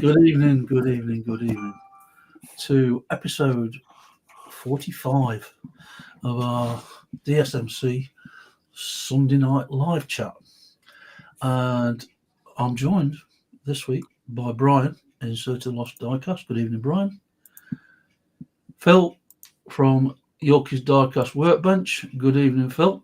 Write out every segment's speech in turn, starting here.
Good evening to episode 45 of our DSMC Sunday night live chat. And I'm joined this week by Bryan in Search of Lost Diecast. Good evening, Bryan. Phil from Yorkies Diecast Workbench. Good evening, Phil.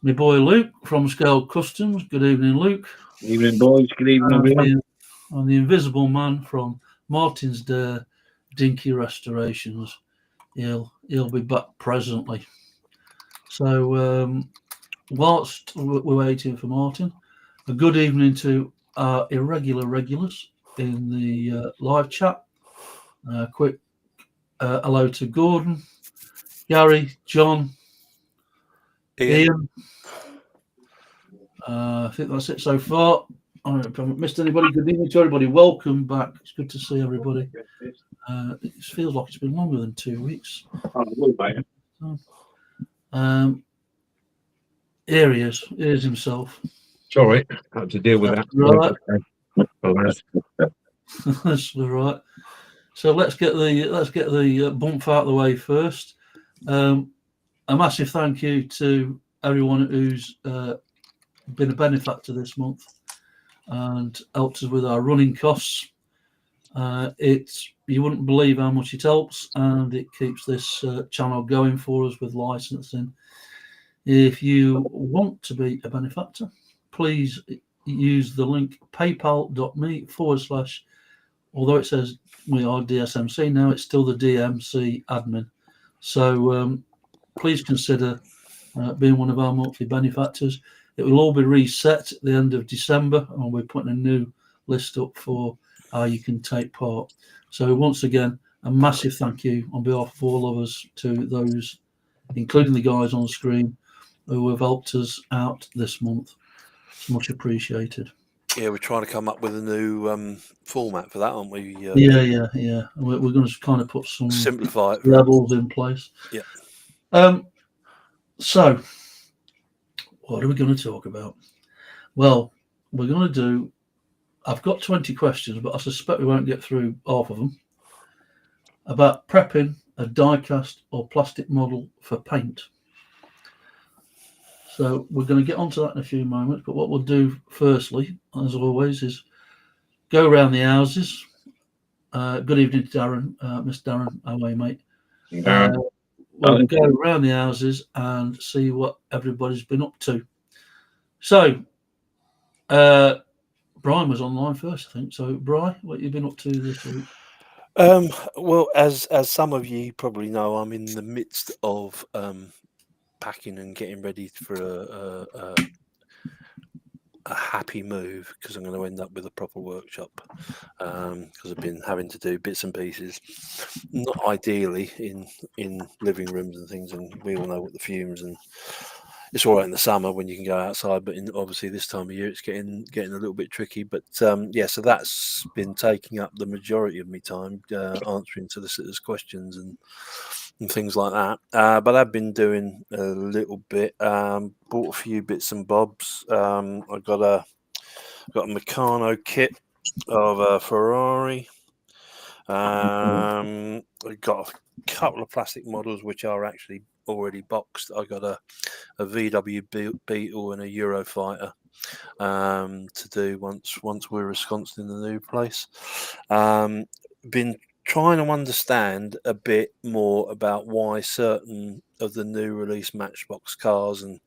My boy Luke from Scale Customs. Good evening, Luke. Good evening, boys. Good evening, everyone. And the invisible man from Martin's Dare, Dinky Restorations. He'll be back presently. So whilst we're waiting for Martin, a good evening to our irregular regulars in the live chat. Quick hello to Gordon, Gary, John, Ian. I think that's it so far. I haven't missed anybody. Good evening to everybody. Welcome back. It's good to see everybody. It feels like it's been longer than 2 weeks. Here he is. Here's himself. Sorry, I had to deal with that. Right. That's all right. So let's get the bump out of the way first. A massive thank you to everyone who's been a benefactor this month and helped us with our running costs. You wouldn't believe how much it helps, and it keeps this channel going for us with licensing. If you want to be a benefactor, please use the link paypal.me/ although it says we are DSMC now, it's still the DMC admin. So please consider being one of our monthly benefactors. It will all be reset at the end of December, and we're putting a new list up for how you can take part. So once again, a massive thank you on behalf of all of us to those, including the guys on the screen, who have helped us out this month. It's much appreciated. Yeah, we're trying to come up with a new format for that, aren't we? Yeah. We're going to kind of put some simplify it levels in place. Yeah. So, what are we going to talk about? Well, we're going to do. I've got 20 questions, but I suspect we won't get through half of them. About prepping a die-cast or plastic model for paint. So we're going to get onto that in a few moments, but what we'll do firstly, as always, is go around the houses. Good evening, Darren. Miss Darren, how are you, mate? We'll go around the houses and see what everybody's been up to. So, Bryan was online first, I think. So, Bryan, what have you been up to this week? Well, as some of you probably know, I'm in the midst of packing and getting ready for a happy move, because I'm going to end up with a proper workshop, because I've been having to do bits and pieces, not ideally in living rooms and things, and we all know what the fumes, and it's all right in the summer when you can go outside, but obviously this time of year it's getting a little bit tricky. But so that's been taking up the majority of my time, answering solicitors' questions and things like that. But I've been doing a little bit. Bought a few bits and bobs. I got a Meccano kit of a Ferrari. I got a couple of plastic models which are actually already boxed. I got a VW Beetle and a Eurofighter to do once we're ensconced in the new place. Been trying to understand a bit more about why certain of the new release Matchbox cars and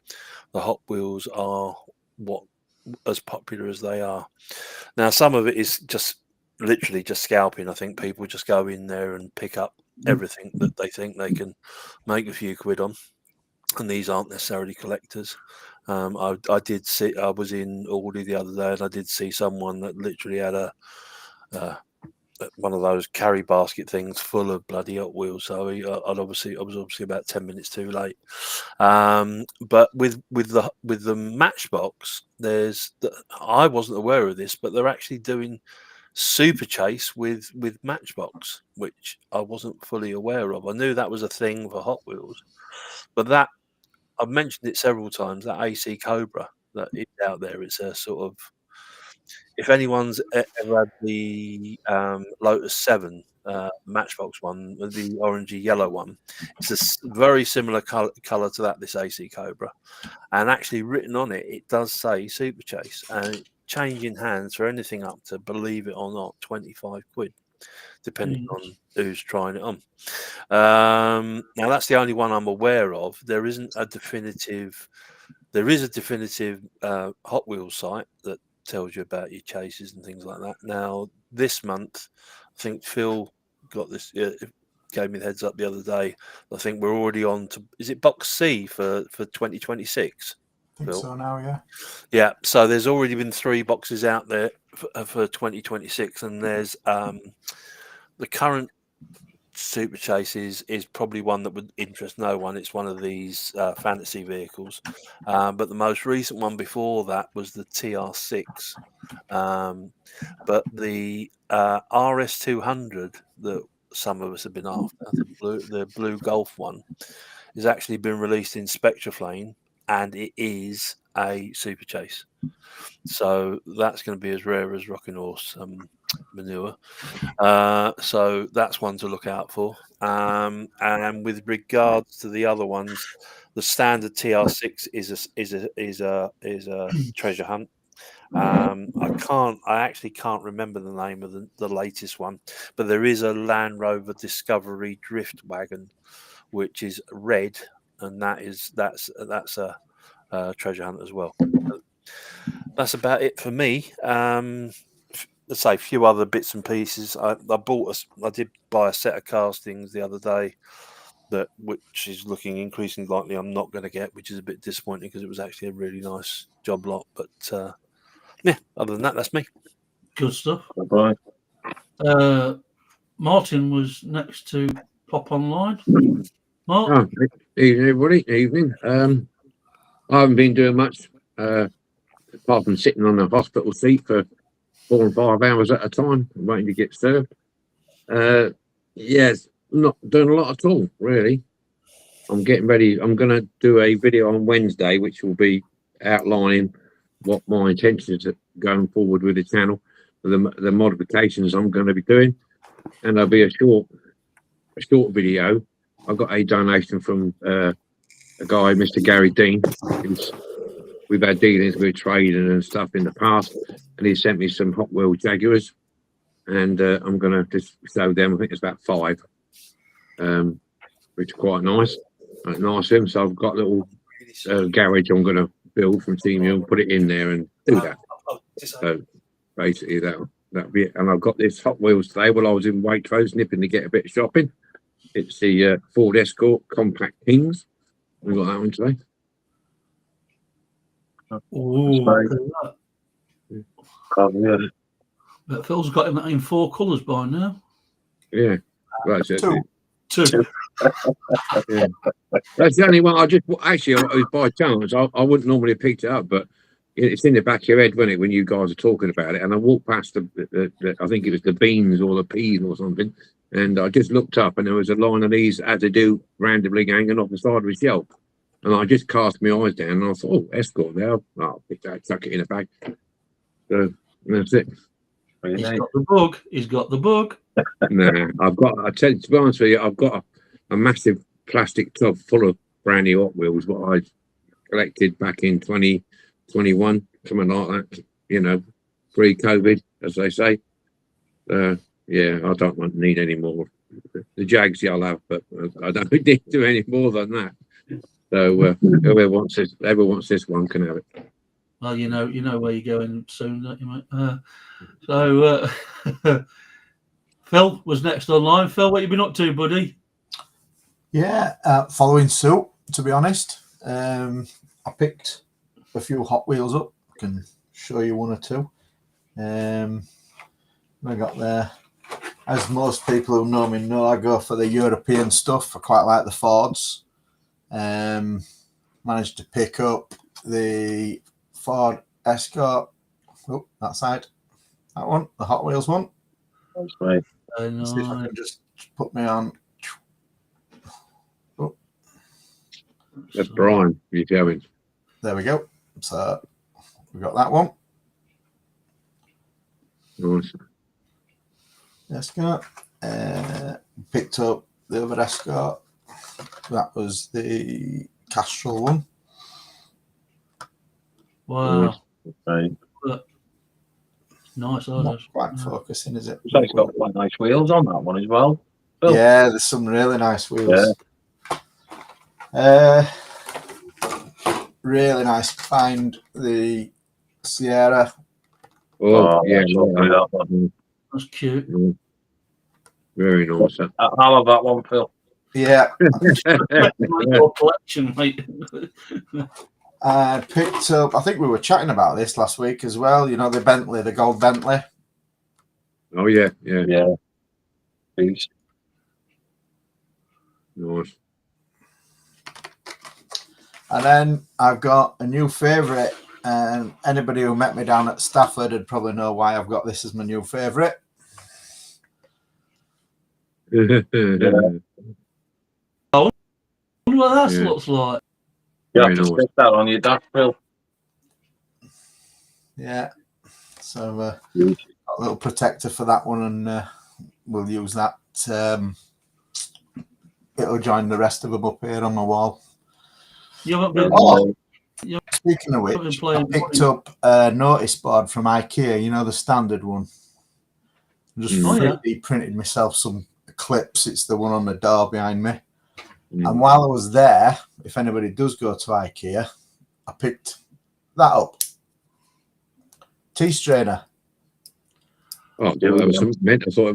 the Hot Wheels are as popular as they are. Now, some of it is just literally just scalping. I think people just go in there and pick up everything that they think they can make a few quid on, and these aren't necessarily collectors. I did see, I was in Aldi the other day, and I did see someone that literally had a one of those carry basket things full of bloody Hot Wheels. So I was obviously about 10 minutes too late. But with the Matchbox, I wasn't aware of this, but they're actually doing Super Chase with Matchbox, which I wasn't fully aware of. I knew that was a thing for Hot Wheels, but that, I've mentioned it several times, that AC Cobra that is out there, it's a sort of, if anyone's ever had the Lotus 7 Matchbox one, the orangey yellow one, it's a very similar color to that, this AC Cobra, and actually written on it, it does say Super Chase, and changing hands for anything up to, believe it or not, 25 quid, depending on who's trying it on. Now that's the only one I'm aware of. There isn't a definitive. There is a definitive Hot Wheels site that tells you about your chases and things like that. Now this month, I think Phil got this. Gave me the heads up the other day. I think we're already on to. Is it Box C for 2026? I think so now, yeah. Yeah. So there's already been 3 boxes out there for 2026, and there's the current Super Chase is probably one that would interest no one. It's one of these fantasy vehicles, but the most recent one before that was the TR6. But the RS200 that some of us have been after, the blue Golf one, has actually been released in Spectraflame, and it is a Super Chase. So that's going to be as rare as rocking horse manure. So that's one to look out for. And with regards to the other ones, the standard TR6 is a treasure hunt. I actually can't remember the name of the latest one, but there is a Land Rover Discovery Drift Wagon, which is red, and that's a treasure hunt as well. That's about it for me. Let's say a few other bits and pieces. I did buy a set of castings the other day, which is looking increasingly likely I'm not going to get, which is a bit disappointing because it was actually a really nice job lot. But yeah, other than that, that's me. Good stuff. Bye. Martin was next to pop online. Mark? Oh, evening, everybody. Evening. I haven't been doing much apart from sitting on a hospital seat for 4 and 5 hours at a time, waiting to get served. Yes, not doing a lot at all, really. I'm getting ready. I'm going to do a video on Wednesday, which will be outlining what my intentions are going forward with the channel, the modifications I'm going to be doing, and there'll be a short video. I got a donation from a guy, Mr. Gary Dean. We've had dealings with trading and stuff in the past, and he sent me some Hot Wheel Jaguars, and I'm going to just show them. I think it's about 5, which are quite nice. Nice of him. So I've got a little garage I'm going to build from Team and put it in there and do that. So basically that'll be it. And I've got this Hot Wheels today while I was in Waitrose nipping to get a bit of shopping. It's the Ford Escort Compact Kings. We've got that one today. But Phil's got him in 4 colours by now. Yeah. Right, so 2. Yeah. That's the only one I just actually it was by chance. I wouldn't normally have picked it up, but it's in the back of your head, wasn't it, when you guys are talking about it? And I walked past the I think it was the beans or the peas or something, and I just looked up and there was a line of these as they do randomly hanging off the side of a shelf. And I just cast my eyes down and I thought, oh, Escort there. I'll pick that, chuck it in a bag. So that's it. He's got the bug. He's got the bug. Nah, I tell you, to be honest with you, I've got a massive plastic tub full of brand new Hot Wheels, what I collected back in 2021, something like that, you know, pre-COVID, as they say. Yeah, I don't need any more. The Jags, I'll have, but I don't need to do any more than that. So whoever wants this one can have it. Well, you know where you're going soon, don't you, mate? Phil was next online. Phil, what you been up to, buddy? Yeah, following suit, to be honest. I picked a few Hot Wheels up. I can show you 1 or 2. I got there. As most people who know me know, I go for the European stuff. I quite like the Fords. Managed to pick up the Ford Escort. Oh, that side. That one, the Hot Wheels one. That's right. See if I can just put me on. Oh. That's Bryan, you're going. There we go. So we got that one. Nice. Escort. Picked up the other Escort. That was the Castrol one. Wow. Right. Nice, that Not is. quite focusing, is it? So it's got quite nice wheels on that one as well. Phil. Yeah, there's some really nice wheels. Really nice. Find the Sierra. Oh, yeah, that's lovely, that one. That's cute. very nice. I'll have that one, Phil. Yeah, Your collection, mate. I picked up. I think we were chatting about this last week as well. You know, the Bentley, the gold Bentley. Oh yeah, yeah, Yeah. Please. nice. And then I've got a new favourite. And anybody who met me down at Stafford would probably know why I've got this as my new favourite. I wonder what that Yeah. looks like. You Very have to nice. stick that on your dash, Phil. Yeah. So Yes. got a little protector for that one, and we'll use that. It'll join the rest of them up here on my wall. You haven't been. Oh, Yeah. speaking of I've been which, I playing picked up a notice board from IKEA, you know, the standard one. Just Oh, yeah. 3D printed myself some clips. It's the one on the door behind me. Mm. And while I was there, if anybody does go to IKEA, I picked that up. T-strainer. Oh, I thought it was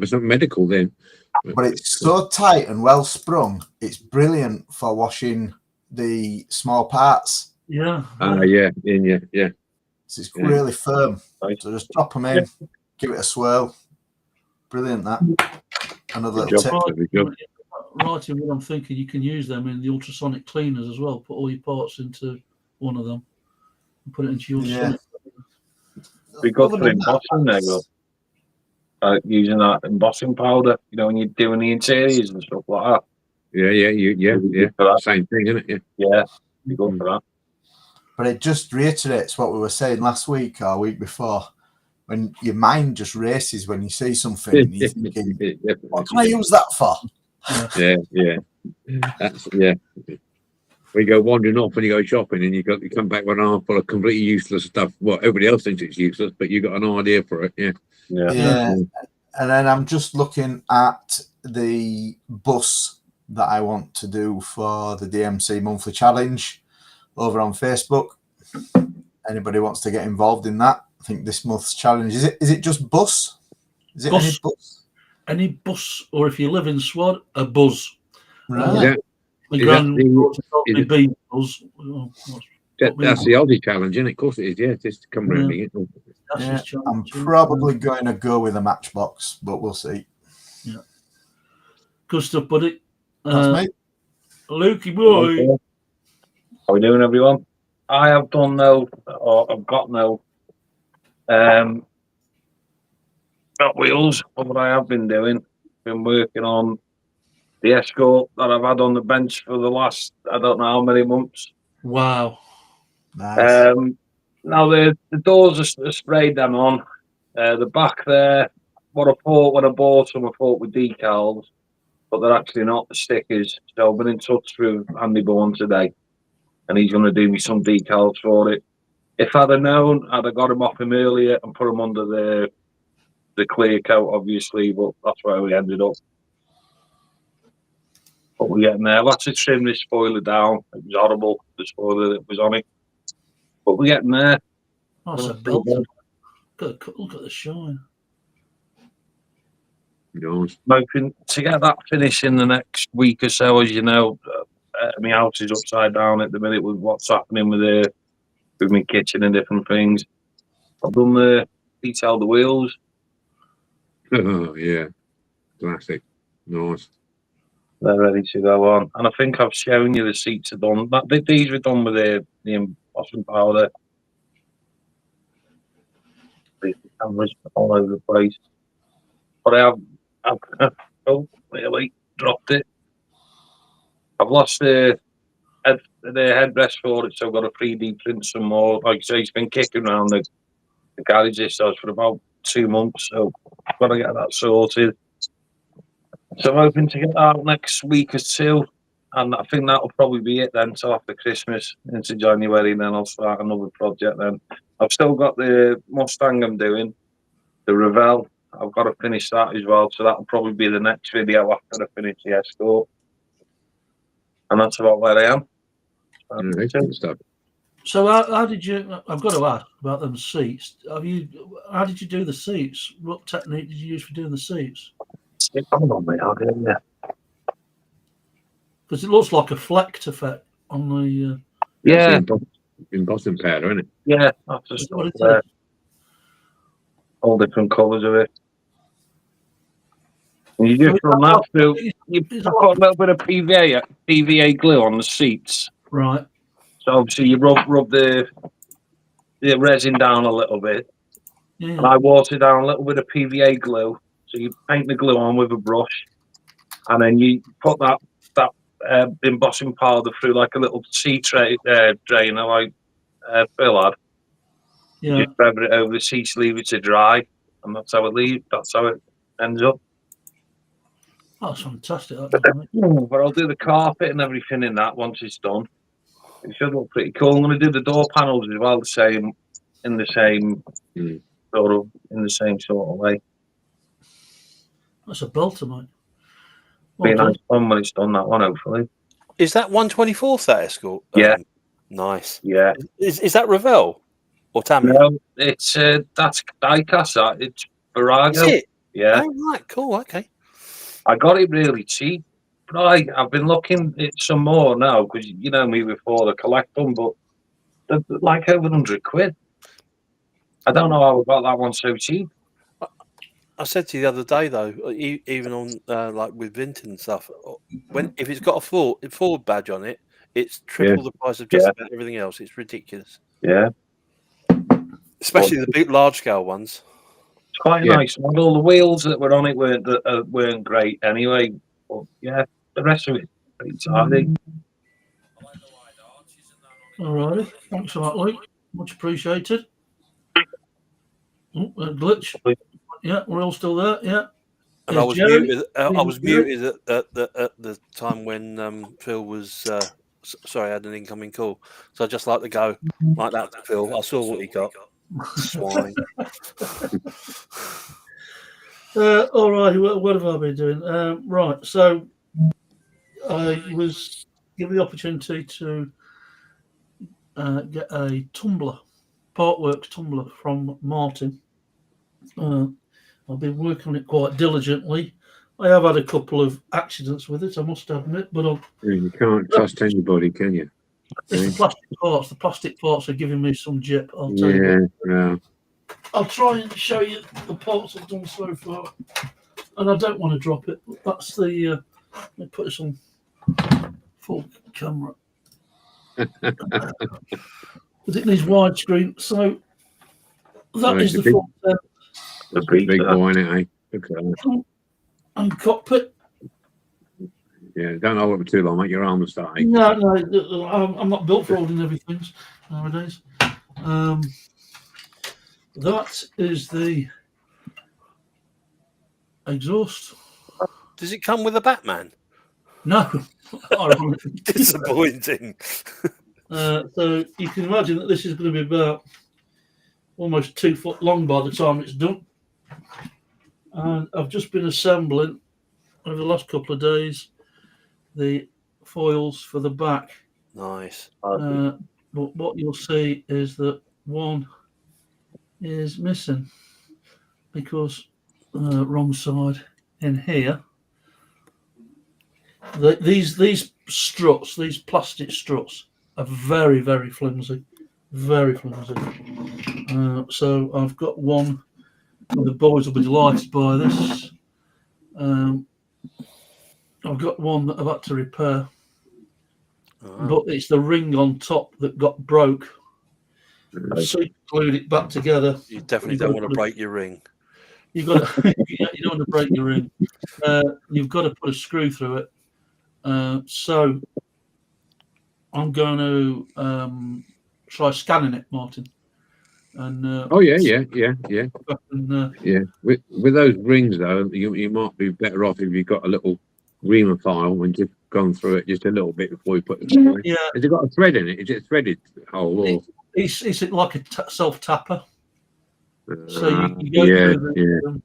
something medical then. But it's so tight and well sprung. It's brilliant for washing the small parts. Yeah. Yeah. So it's Yeah. really firm. Nice. So just drop them in, give it a swirl. Brilliant, that. Another Good little job. tip. Very good. Right in what I'm thinking, you can use them in the ultrasonic cleaners as well. Put all your parts into one of them and put it into your ultrasonic. Be good Other for than that, embossing there, Will. Using that embossing powder, you know, when you're doing the interiors and stuff like that. Yeah. Really good for that. Same thing, isn't it? Yeah. Yeah, be good for that. But it just reiterates what we were saying last week or week before. When your mind just races when you see something and you're thinking, what can I use that for? Yeah. That's We go wandering off when you go shopping, and you come back with an arm full of completely useless stuff. Well, everybody else thinks it's useless, but you got an idea for it. Yeah. Yeah. And then I'm just looking at the bus that I want to do for the DMC monthly challenge over on Facebook. Anybody wants to get involved in that? I think this month's challenge is it just bus? Is it Bus. any bus? Any bus, or if you live in Swad, a buzz. Right. My Is that grand is it- B buzz. Oh, That's the Aussie challenge, isn't it? Of course it is. Yeah, just come round Yeah. it. that's Yeah, his challenge, I'm yeah. probably going to go with a matchbox, but we'll see. Good stuff, buddy. That's me. Lukey boy. How we doing, everyone? I have done no, or I've got no got wheels. But what I have been doing, been working on the Escort that I've had on the bench for the last, I don't know how many months. Wow. Nice. Now the doors are sprayed them on. The back there, what I thought when I bought them, I thought were decals, but they're actually not, the stickers. So I've been in touch with Andy Bourne today, and he's going to do me some decals for it. If I'd have known, I'd have got him off him earlier and put him under the clear coat, obviously, but that's where we ended up. But we're getting there. Let's just trim this spoiler down. It was horrible, the spoiler that was on it. But we're getting there. That's a belt. Look at the shine. Nice. Hoping to get that finished in the next week or so. As you know, my house is upside down at the minute with what's happening with my kitchen and different things. I've done detailed the wheels. Oh yeah, classic. Nice. They're ready to go on, and I think I've shown you the seats are done. These were done with the embossing powder. The cameras all over the place, but I've oh really dropped it. I've lost the headrest for it, so I've got to 3D print some more. Like I say, it's been kicking around the garage this for about 2 months, so I've got to get that sorted. So I'm hoping to get that out next week or two, and I think that'll probably be it then. So after Christmas into January, then I'll start another project. Then I've still got the Mustang I'm doing, the Revell. I've got to finish that as well, so that'll probably be the next video after I finish the Escort. And that's about where I am. Excellent stuff. So how did you? I've got to ask about them seats. How did you do the seats? What technique did you use for doing the seats? Come on, mate, I'll do it, yeah. Because it looks like a flecked effect on the. Yeah, Embossing powder, isn't it? yeah, that's just What it there. is. All different colours of it. And you just run that through. You put a little bit of PVA glue on the seats. Right. So obviously you rub the resin down a little bit, Yeah. and I water down a little bit of PVA glue. So you paint the glue on with a brush, and then you put that embossing powder through like a little tea drainer, like Phil had. Yeah. You just feather it over the seats, leave it to dry, and that's how it ends up. Oh, that's fantastic. That But I'll do the carpet and everything in that once it's done. It should look pretty cool. I'm going to do the door panels as well, in the same sort of way. That's a belter, mate. Be Well nice fun when it's done, that one, hopefully. Is that 1/24th that Escort? Yeah. Nice. Yeah. Is that Revell or Tamiya? No, it's that's Diecast. That it's Virago. Is it? Yeah. Oh, right. Cool. Okay. I got it really cheap, but I've been looking at some more now because you know me before to collect them, but they're like over £100. I don't know how I got that one so cheap. I said to you the other day though, even on like with Vinton and stuff, if it's got a Ford badge on it, it's triple the price of just about everything else. It's ridiculous. Yeah. Especially the big, large scale ones. It's quite a nice model. The wheels that were on it weren't great anyway. But yeah, the rest of it pretty tidy. All right. Thanks for that, Luke. Much appreciated. Oh, a glitch. Yeah, we're all still there. Yeah. And I was muted. I was muted at the time when Phil was. Sorry, I had an incoming call, so I just like to go like that to Phil. I saw what he got. Swine. All right. What have I been doing? Right. So I was given the opportunity to get a tumbler, Partworks tumbler from Martin. I've been working on it quite diligently. I have had a couple of accidents with it, I must admit, but you can't trust anybody, can you? it's the plastic parts. The plastic parts are giving me some jip. I'll tell you. Yeah. I'll try and show you the parts I've done so far, and I don't want to drop it. That's the. Let me put this on full camera. Because it needs widescreen. So that is the front end. That's a big boy, isn't it? And cockpit. Yeah, don't hold it for too long, mate. Your arm will start aching. No, I'm not built for holding everything nowadays. That is the exhaust. Does it come with a Batman? No. Disappointing. So you can imagine that this is going to be about almost 2 foot long by the time it's done. And I've just been assembling over the last couple of days the foils for the back. Nice. But what you'll see is that one is missing because wrong side in here. These struts, these plastic struts, are very, very flimsy, very flimsy. So I've got one. The boys will be delighted by this. I've got one that I've had to repair, but it's the ring on top that got broke. So you glued it back together. You definitely don't want to break your ring. You've got to, you don't want to break your ring. You've got to put a screw through it. So I'm going to try scanning it, Martin. And Oh yeah. With those rings though, you might be better off if you've got a little reamer file and just gone through it just a little bit before you put it in. yeah, Has it got a thread in it? Is it a threaded hole or? it's like a self tapper. So you go through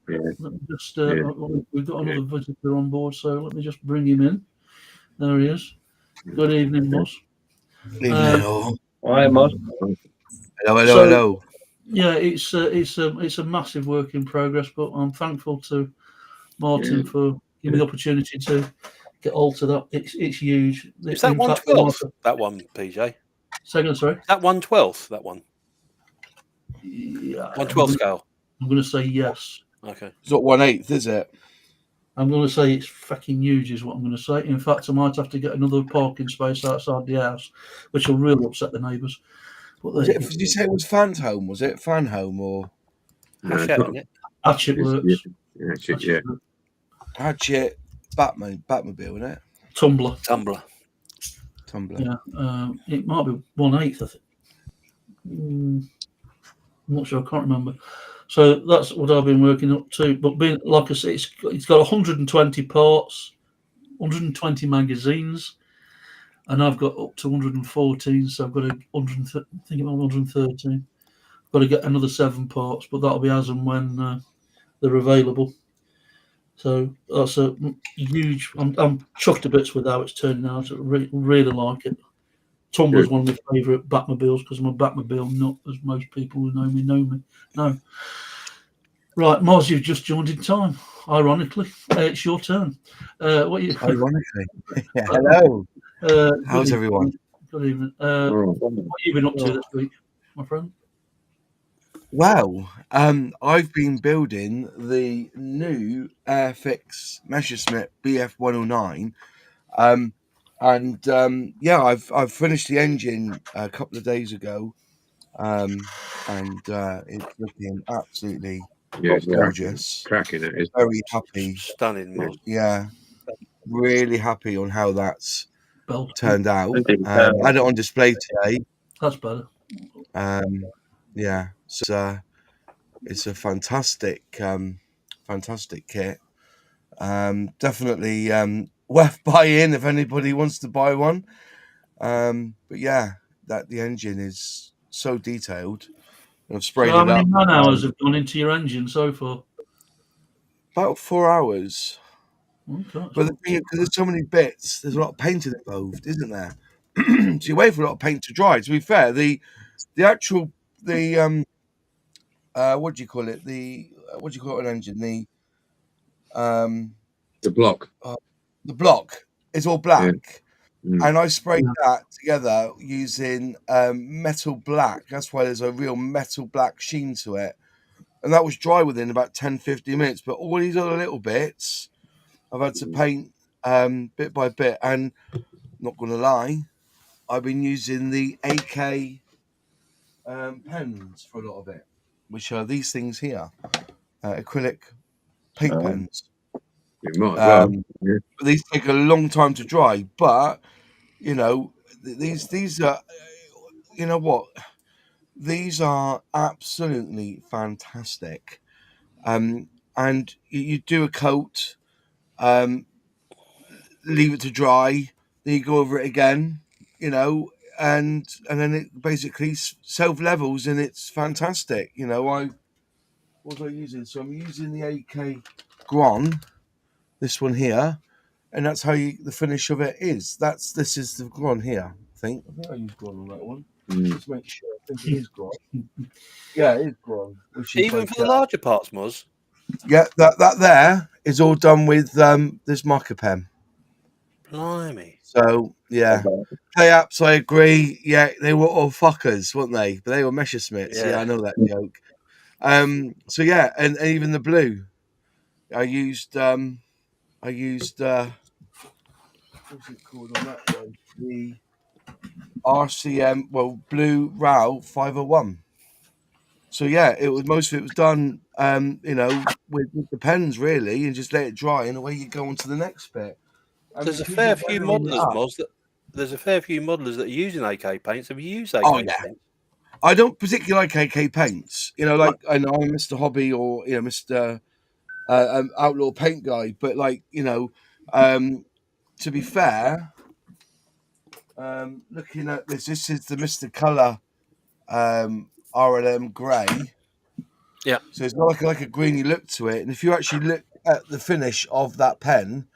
the. Let me just. We've got another visitor on board, so let me just bring him in. There he is. Good evening, Moss. Hello. Hi, Moss. Hello. Yeah, it's a massive work in progress, but I'm thankful to Martin for giving me the opportunity to get hold to that. It's huge. Is that 1/12? That one, PJ. Second, sorry. Is that 1/12? That one. Yeah, 1/12 scale. I'm going to say yes. Okay. It's not 1/8, is it? I'm going to say it's fucking huge, is what I'm going to say. In fact, I might have to get another parking space outside the house, which will really upset the neighbours. But Did you say it was Fan's home? Was it Fan home or Hatchet Works? Hatchet Batmobile, isn't it? Tumbler. Yeah, it might be 1/8, I think. I'm not sure. I can't remember. So that's what I've been working up to. But being like I say, it's got 120 parts, 120 magazines, and I've got up to 114. So I've got 113. Got to get another 7 parts, but that'll be as and when they're available. So that's a huge. I'm chuffed to bits with how it's turning out. I really like it. Tumbler's one of my favourite Batmobiles because I'm a Batmobile nut, as most people who know me know. Right, Moz, you've just joined in time. Ironically, it's your turn. Ironically, yeah. Hello. How's everyone? Good evening. What have you been up to this week, my friend? Well, I've been building the new Airfix Messerschmitt BF109. I've finished the engine a couple of days ago, and it's looking absolutely gorgeous. Cracking it. Very happy. Stunning. Yeah, really happy on how that's turned out. I had it on display today. That's better. So it's a fantastic kit. Definitely worth buying if anybody wants to buy one. But yeah, the engine is so detailed. I've sprayed it up. How many man hours have gone into your engine so far? About 4 hours. Okay. But the thing is, because there's so many bits, there's a lot of painting involved, isn't there? So you wait for a lot of paint to dry. To be fair, the actual what do you call it? What do you call an engine? The block. The block is all black. Yeah. And I sprayed that together using metal black. That's why there's a real metal black sheen to it. And that was dry within about 10-15 minutes. But all these other little bits, I've had to paint bit by bit. And not going to lie, I've been using the AK pens for a lot of it, which are these things here, acrylic paint pens. You might as well. These take a long time to dry, but you know, these are, you know what, these are absolutely fantastic. And you do a coat, leave it to dry, then you go over it again, you know, and then it basically self levels, and it's fantastic. You know, what was I using? So I'm using the AK Gron, this one here, and that's how the finish of it is. This is the Gron here. I think I used Gron on that one. Just make sure. I think it is Gron. Yeah, it is Gron. Even for the larger parts, Moz. Yeah, that there is all done with this marker pen. Blimey. So yeah, play apps. I agree. Yeah, they were all fuckers, weren't they? But they were Messerschmitts. Yeah, I know that joke. So yeah, and even the blue, I used what's it called on that one? The RCM, Blue RAL 501. So yeah, most of it was done, you know, with the pens really, and just let it dry, and away you go on to the next bit. There's a fair few modelers, Moz, there's a fair few modelers that are using AK paints. Have you used AK paints? I don't particularly like AK paints. You know, like I know I'm Mr. Hobby or Mr. Outlaw Paint Guy, but like to be fair, looking at this is the Mr. Colour RLM grey. Yeah. So it's not like a greeny look to it. And if you actually look at the finish of that pen,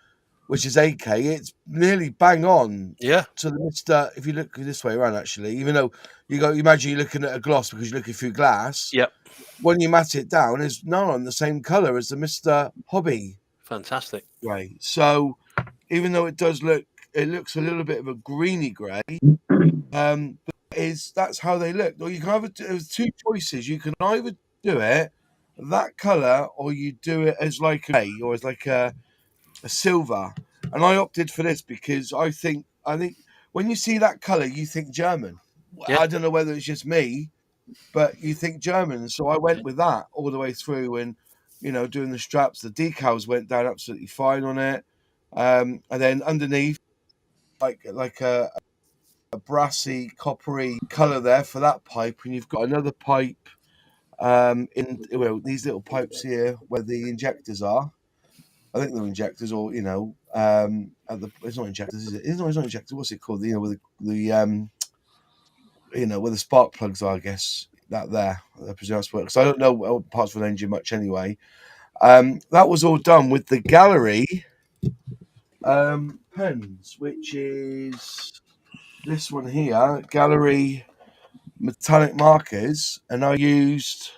which is AK, it's nearly bang on. Yeah. To the Mr. If you look this way around, actually, even though you imagine you're looking at a gloss because you're looking through glass. Yep. When you matte it down, it's not on the same colour as the Mr. Hobby. Fantastic. Grey. So even though it looks a little bit of a greeny grey, that's how they look. Or you can either there's two choices. You can either do it that colour, or you do it as like a grey or as like a silver. And I opted for this because I think when you see that colour, you think German. Yeah. I don't know whether it's just me, but you think German. So I went with that all the way through, and doing the straps, the decals went down absolutely fine on it. And then underneath, like a brassy, coppery colour there for that pipe, and you've got another pipe in these little pipes here where the injectors are. I think they're injectors, or it's not injectors, is it? It's not injectors. What's it called? Where the spark plugs are, I guess. That there, I presume that's works. I don't know parts of an engine much anyway. That was all done with the Gallery pens, which is this one here, Gallery metallic markers, and I used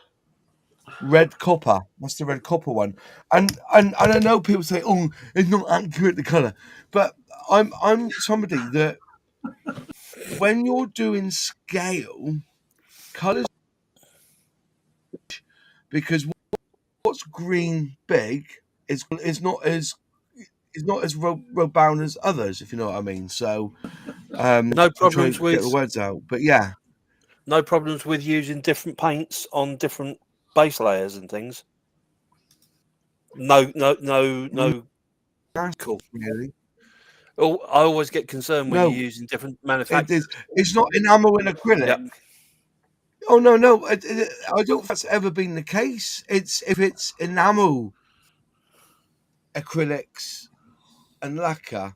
red copper. That's the red copper one. And I know people say, "Oh, it's not accurate the color," but I'm somebody that when you're doing scale, colors, because what's green big is not as road-bound as others, if you know what I mean. So No problems with get the words out, but yeah. No problems with using different paints on different base layers and things. No. Cool. Really. Oh, I always get concerned when No. you're using different manufacturers. It's not enamel in acrylic. Yep. Oh no, I don't think that's ever been the case. If it's enamel, acrylics, and lacquer,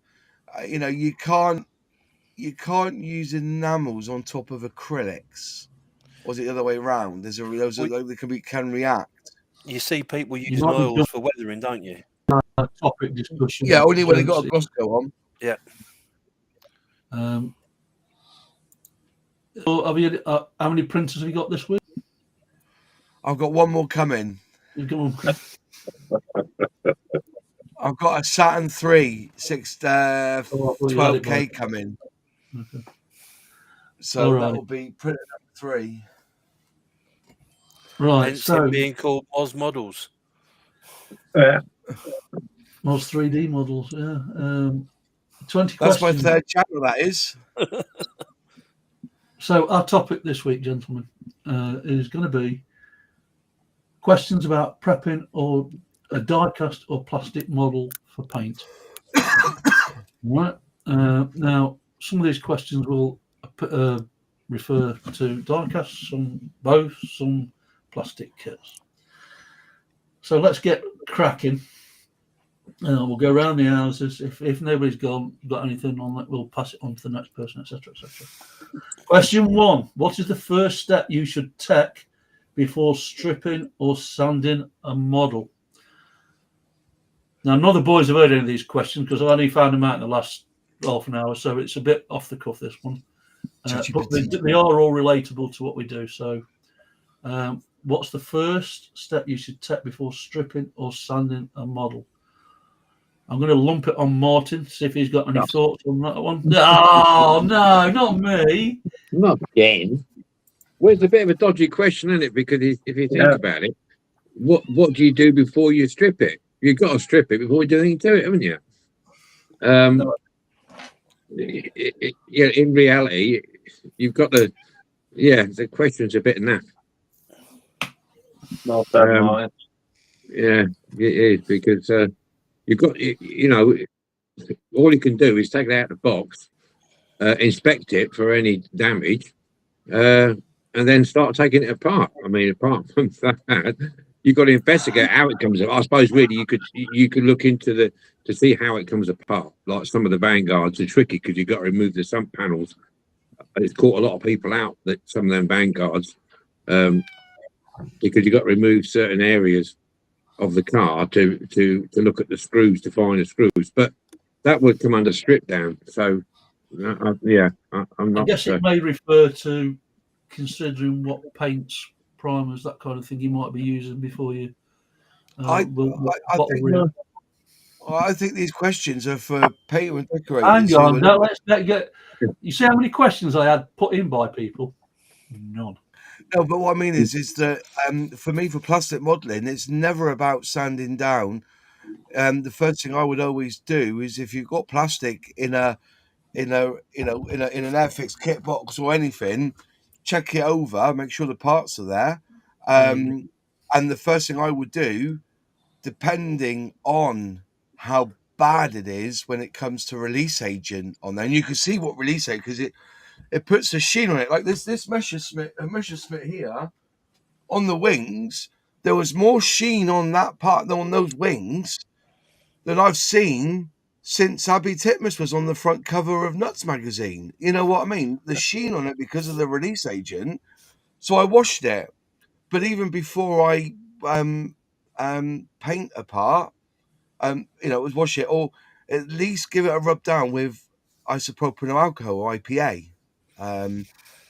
you can't use enamels on top of acrylics. Or is it the other way around? They can react. You see people using oils for weathering, don't you? Topic discussion. Yeah, only when they got a gloss go on. Yeah. So have you? How many printers have you got this week? I've got one more coming. I've got a Saturn 3 12K coming. Okay. So that'll be printer number 3. Right. Hence so it being called MOS Models. Yeah. MOS 3D models. Yeah. 20 That's questions. my third channel. That is. So our topic this week, gentlemen, is going to be questions about prepping or a die-cast or plastic model for paint. Right. Now, some of these questions will refer to die-cast, some both, some plastic kits. So let's get cracking. We'll go around the houses. If nobody's got anything on that, we'll pass it on to the next person, etc., etc. Question 1: what is the first step you should take before stripping or sanding a model? Now, none of the boys have heard any of these questions because I only found them out in the last half an hour, so it's a bit off the cuff, this one. But they are all relatable to what we do. So, what's the first step you should take before stripping or sanding a model? I'm going to lump it on Martin, see if he's got any thoughts on that one. Oh, no, not me. Not again. Well, it's a bit of a dodgy question, isn't it? Because if you think about it, what do you do before you strip it? You've got to strip it before you do anything to it, haven't you? In reality, you've got to. Yeah, the question's a bit naff. Not that, Martin. Yeah, it is because you've got, all you can do is take it out of the box, inspect it for any damage, and then start taking it apart. I mean, apart from that, you've got to investigate how it comes apart. I suppose really you could look into to see how it comes apart. Like some of the Vanguards are tricky because you've got to remove the sump panels. It's caught a lot of people out, that some of them Vanguards, because you've got to remove certain areas of the car to look at the screws, to find the screws. But that would come under strip down. So I'm I not. guess it may refer to considering what paints, primers, that kind of thing you might be using before you. I think these questions are for painter and decorators. Hang on, now let's get. You see how many questions I had put in by people? None. No, but what I mean is that for me, for plastic modelling, it's never about sanding down. The first thing I would always do is, if you've got plastic in an Airfix kit box or anything, check it over, make sure the parts are there. And the first thing I would do, depending on how bad it is when it comes to release agent on there, and you can see what release agent, because it puts a sheen on it, like this Messerschmitt here on the wings. There was more sheen on that part than on those wings than I've seen since Abby Titmus was on the front cover of Nuts magazine. You know what I mean? The sheen on it because of the release agent. So I washed it, but even before I paint a part, was wash it, or at least give it a rub down with isopropyl alcohol or IPA,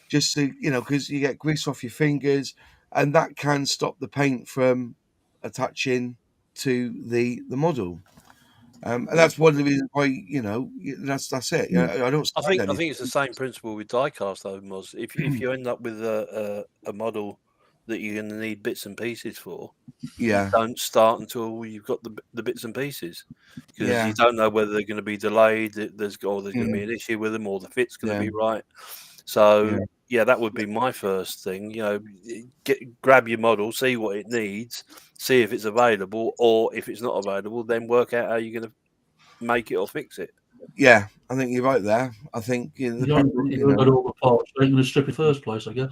just to, because you get grease off your fingers, and that can stop the paint from attaching to the model. And that's one of the reasons why, that's it. I don't. I think it's the same principle with diecast though, Moz. If you end up with a model that you're going to need bits and pieces for, don't start until you've got the bits and pieces, because you don't know whether they're going to be delayed. There's going to be an issue with them, or the fit's going to be right. So that would be my first thing. Grab your model, see what it needs, see if it's available, or if it's not available, then work out how you're going to make it or fix it. Yeah, I think you're right there. I think you don't got all the parts. They're going to strip in the first place, I guess.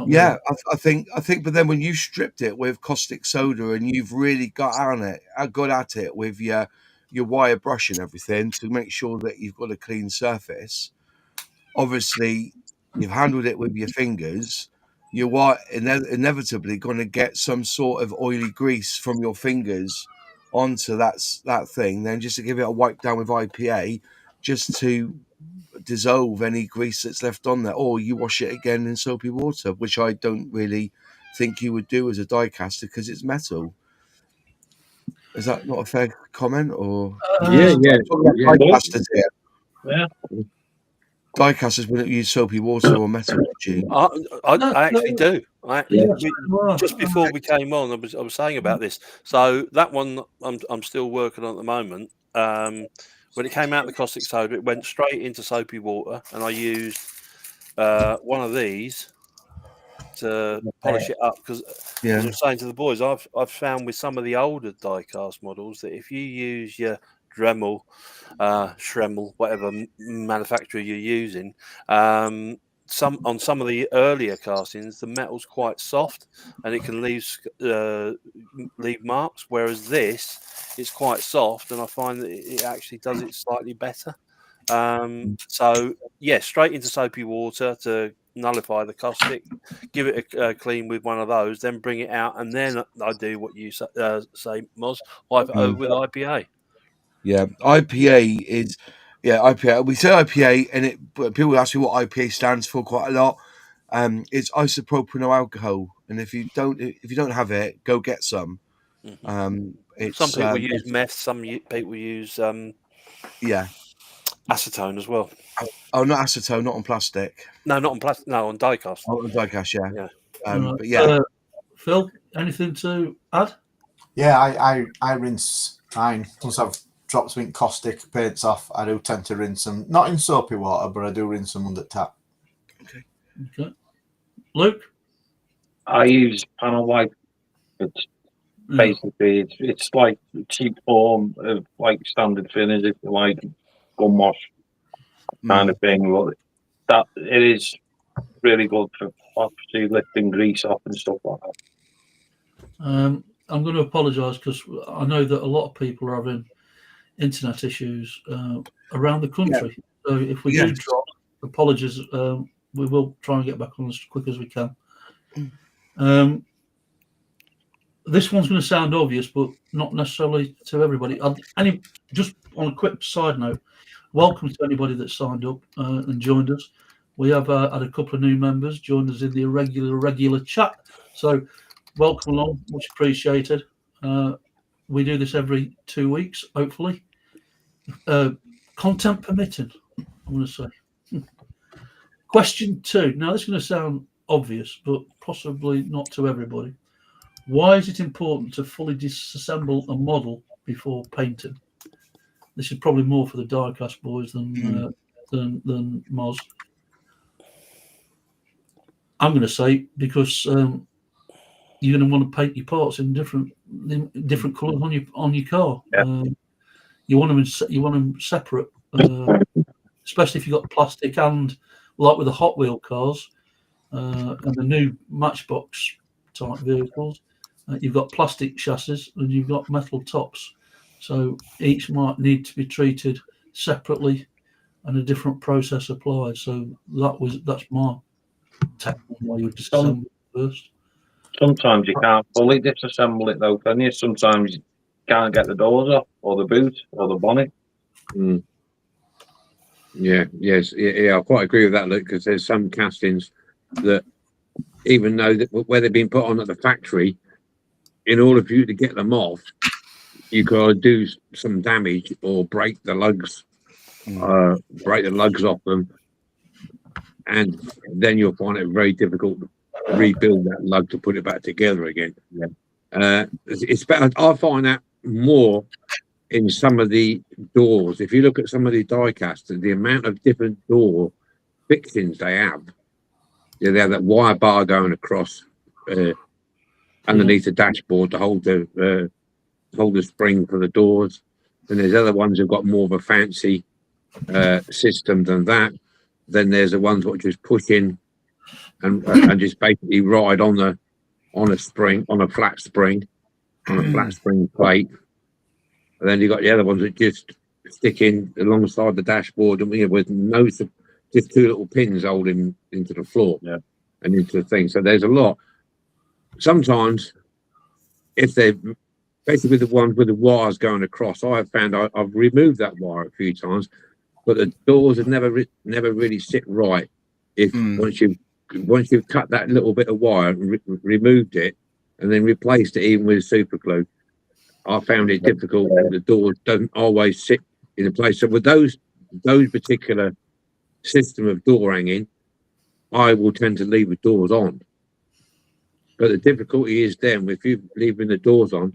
Yeah, I think, but then when you stripped it with caustic soda and you've really got at it with your wire brush and everything to make sure that you've got a clean surface, obviously you've handled it with your fingers, you are inevitably going to get some sort of oily grease from your fingers onto that thing. Then just to give it a wipe down with IPA, just to dissolve any grease that's left on there, or you wash it again in soapy water, which I don't really think you would do as a die caster because it's metal. Is that not a fair comment? Or yeah. Die casters here. Yeah. Die casters wouldn't use soapy water or metal. I actually do. Just before we came on, I was saying about this. So that one I'm still working on at the moment. When it came out of the caustic soda, it went straight into soapy water, and I used one of these to polish it up. Because as I was saying to the boys, I've found with some of the older die-cast models that if you use your Dremel, Schremel, whatever manufacturer you're using, on some of the earlier castings, the metal's quite soft and it can leave marks. Whereas this, it's quite soft, and I find that it actually does it slightly better. So straight into soapy water to nullify the caustic, give it a clean with one of those, then bring it out, and then I do what you say, Moz, wipe it over with IPA. Yeah, IPA is IPA. We say IPA, and people ask me what IPA stands for quite a lot. It's isopropyl alcohol, and if you don't have it, go get some. Some people use meth. Some people use acetone as well. Oh, not acetone, not on plastic. No, not on plastic. No, on diecast. Oh, on diecast, But Phil, anything to add? Yeah, I rinse mine once I've dropped some caustic paints off. I do tend to rinse them, not in soapy water, but I do rinse them under tap. Okay. Luke, I use panel wipe. It's basically it's like cheap form of like standard finish, if you like, gum wash kind of thing. But that it is really good for obviously lifting grease off and stuff like that. I'm going to apologise because I know that a lot of people are having internet issues around the country. So if we do Yes. drop, apologies. We will try and get back on as quick as we can. This one's going to sound obvious, but not necessarily to everybody. Just on a quick side note, welcome to anybody that signed up and joined us. We have had a couple of new members join us in the regular chat. So welcome along, much appreciated. We do this every 2 weeks, hopefully. Content permitting, I'm going to say. Question 2. Now, this is going to sound obvious, but possibly not to everybody. Why is it important to fully disassemble a model before painting? This is probably more for the diecast boys than MOS. I'm going to say because you're going to want to paint your parts in different colours on your car. Yeah. You want them separate, especially if you've got plastic and like with the Hot Wheel cars and the new Matchbox type vehicles. You've got plastic chassis and you've got metal tops, so each might need to be treated separately and a different process applied. So that's my take on why you would disassemble first. Sometimes you can't fully disassemble it though, can you? Sometimes you can't get the doors off, or the boot, or the bonnet. Yeah, I quite agree with that, Luke, because there's some castings that, even though where they've been put on at the factory, in order for you to get them off, you got to do some damage or break the lugs off them, and then you'll find it very difficult to rebuild that lug to put it back together again. It's better. I find that more in some of the doors. If you look at some of the diecast, the amount of different door fixings they have. They have that wire bar going across underneath the dashboard to hold the spring for the doors. Then there's other ones who've got more of a fancy system than that. Then there's the ones which just push in and just basically ride on a spring, on a flat spring plate. And then you've got the other ones that just stick in alongside the dashboard and with just 2 little pins holding into the floor and into the thing. So there's a lot. Sometimes, if they're basically the ones with the wires going across, I have found I've removed that wire a few times, but the doors have never really sit right. If once you've cut that little bit of wire, removed it, and then replaced it even with super glue, I found it difficult. The doors don't always sit in a place. So with those particular system of door hanging, I will tend to leave the doors on. But the difficulty is then, if you're leaving the doors on,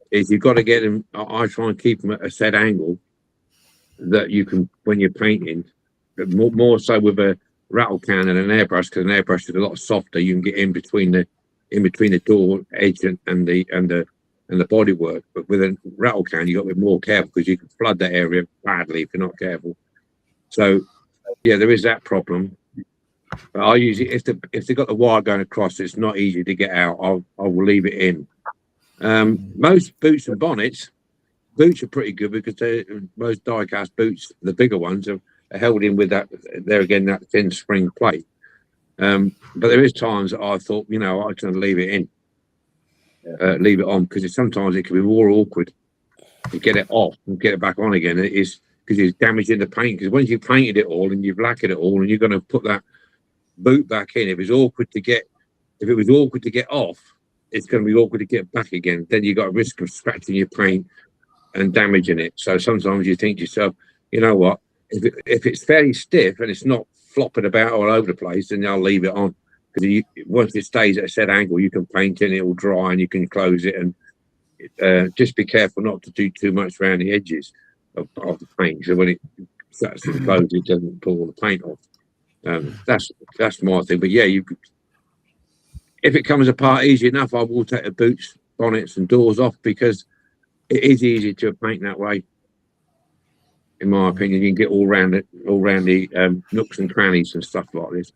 is you've got to get them. I try and keep them at a set angle that you can, when you're painting, more so with a rattle can and an airbrush, because an airbrush is a lot softer. You can get in between the door edge and the bodywork. But with a rattle can, you got to be more careful because you can flood that area badly if you're not careful. So yeah, there is that problem. But I usually, if they've got the wire going across, it's not easy to get out. I will leave it in. Most boots and bonnets, boots are pretty good because most diecast boots, the bigger ones, are held in with that. There again, that thin spring plate. But there is times that I thought, I can leave it in, leave it on, because sometimes it can be more awkward to get it off and get it back on again. It is because it's damaging the paint. Because once you've painted it all and you've lacquered it all and you're going to put that boot back in, if it was awkward to get off, it's going to be awkward to get back again. Then you've got a risk of scratching your paint and damaging it. So sometimes you think to yourself, you know what, if it's fairly stiff and it's not flopping about all over the place, then I'll leave it on, because once it stays at a set angle, you can paint it, it will dry and you can close it. And just be careful not to do too much around the edges of the paint, so when it starts to close, it doesn't pull all the paint off. That's my thing. But yeah, if it comes apart easy enough, I will take the boots, bonnets and doors off, because it is easy to paint that way. In my opinion, you can get all round the nooks and crannies and stuff like this.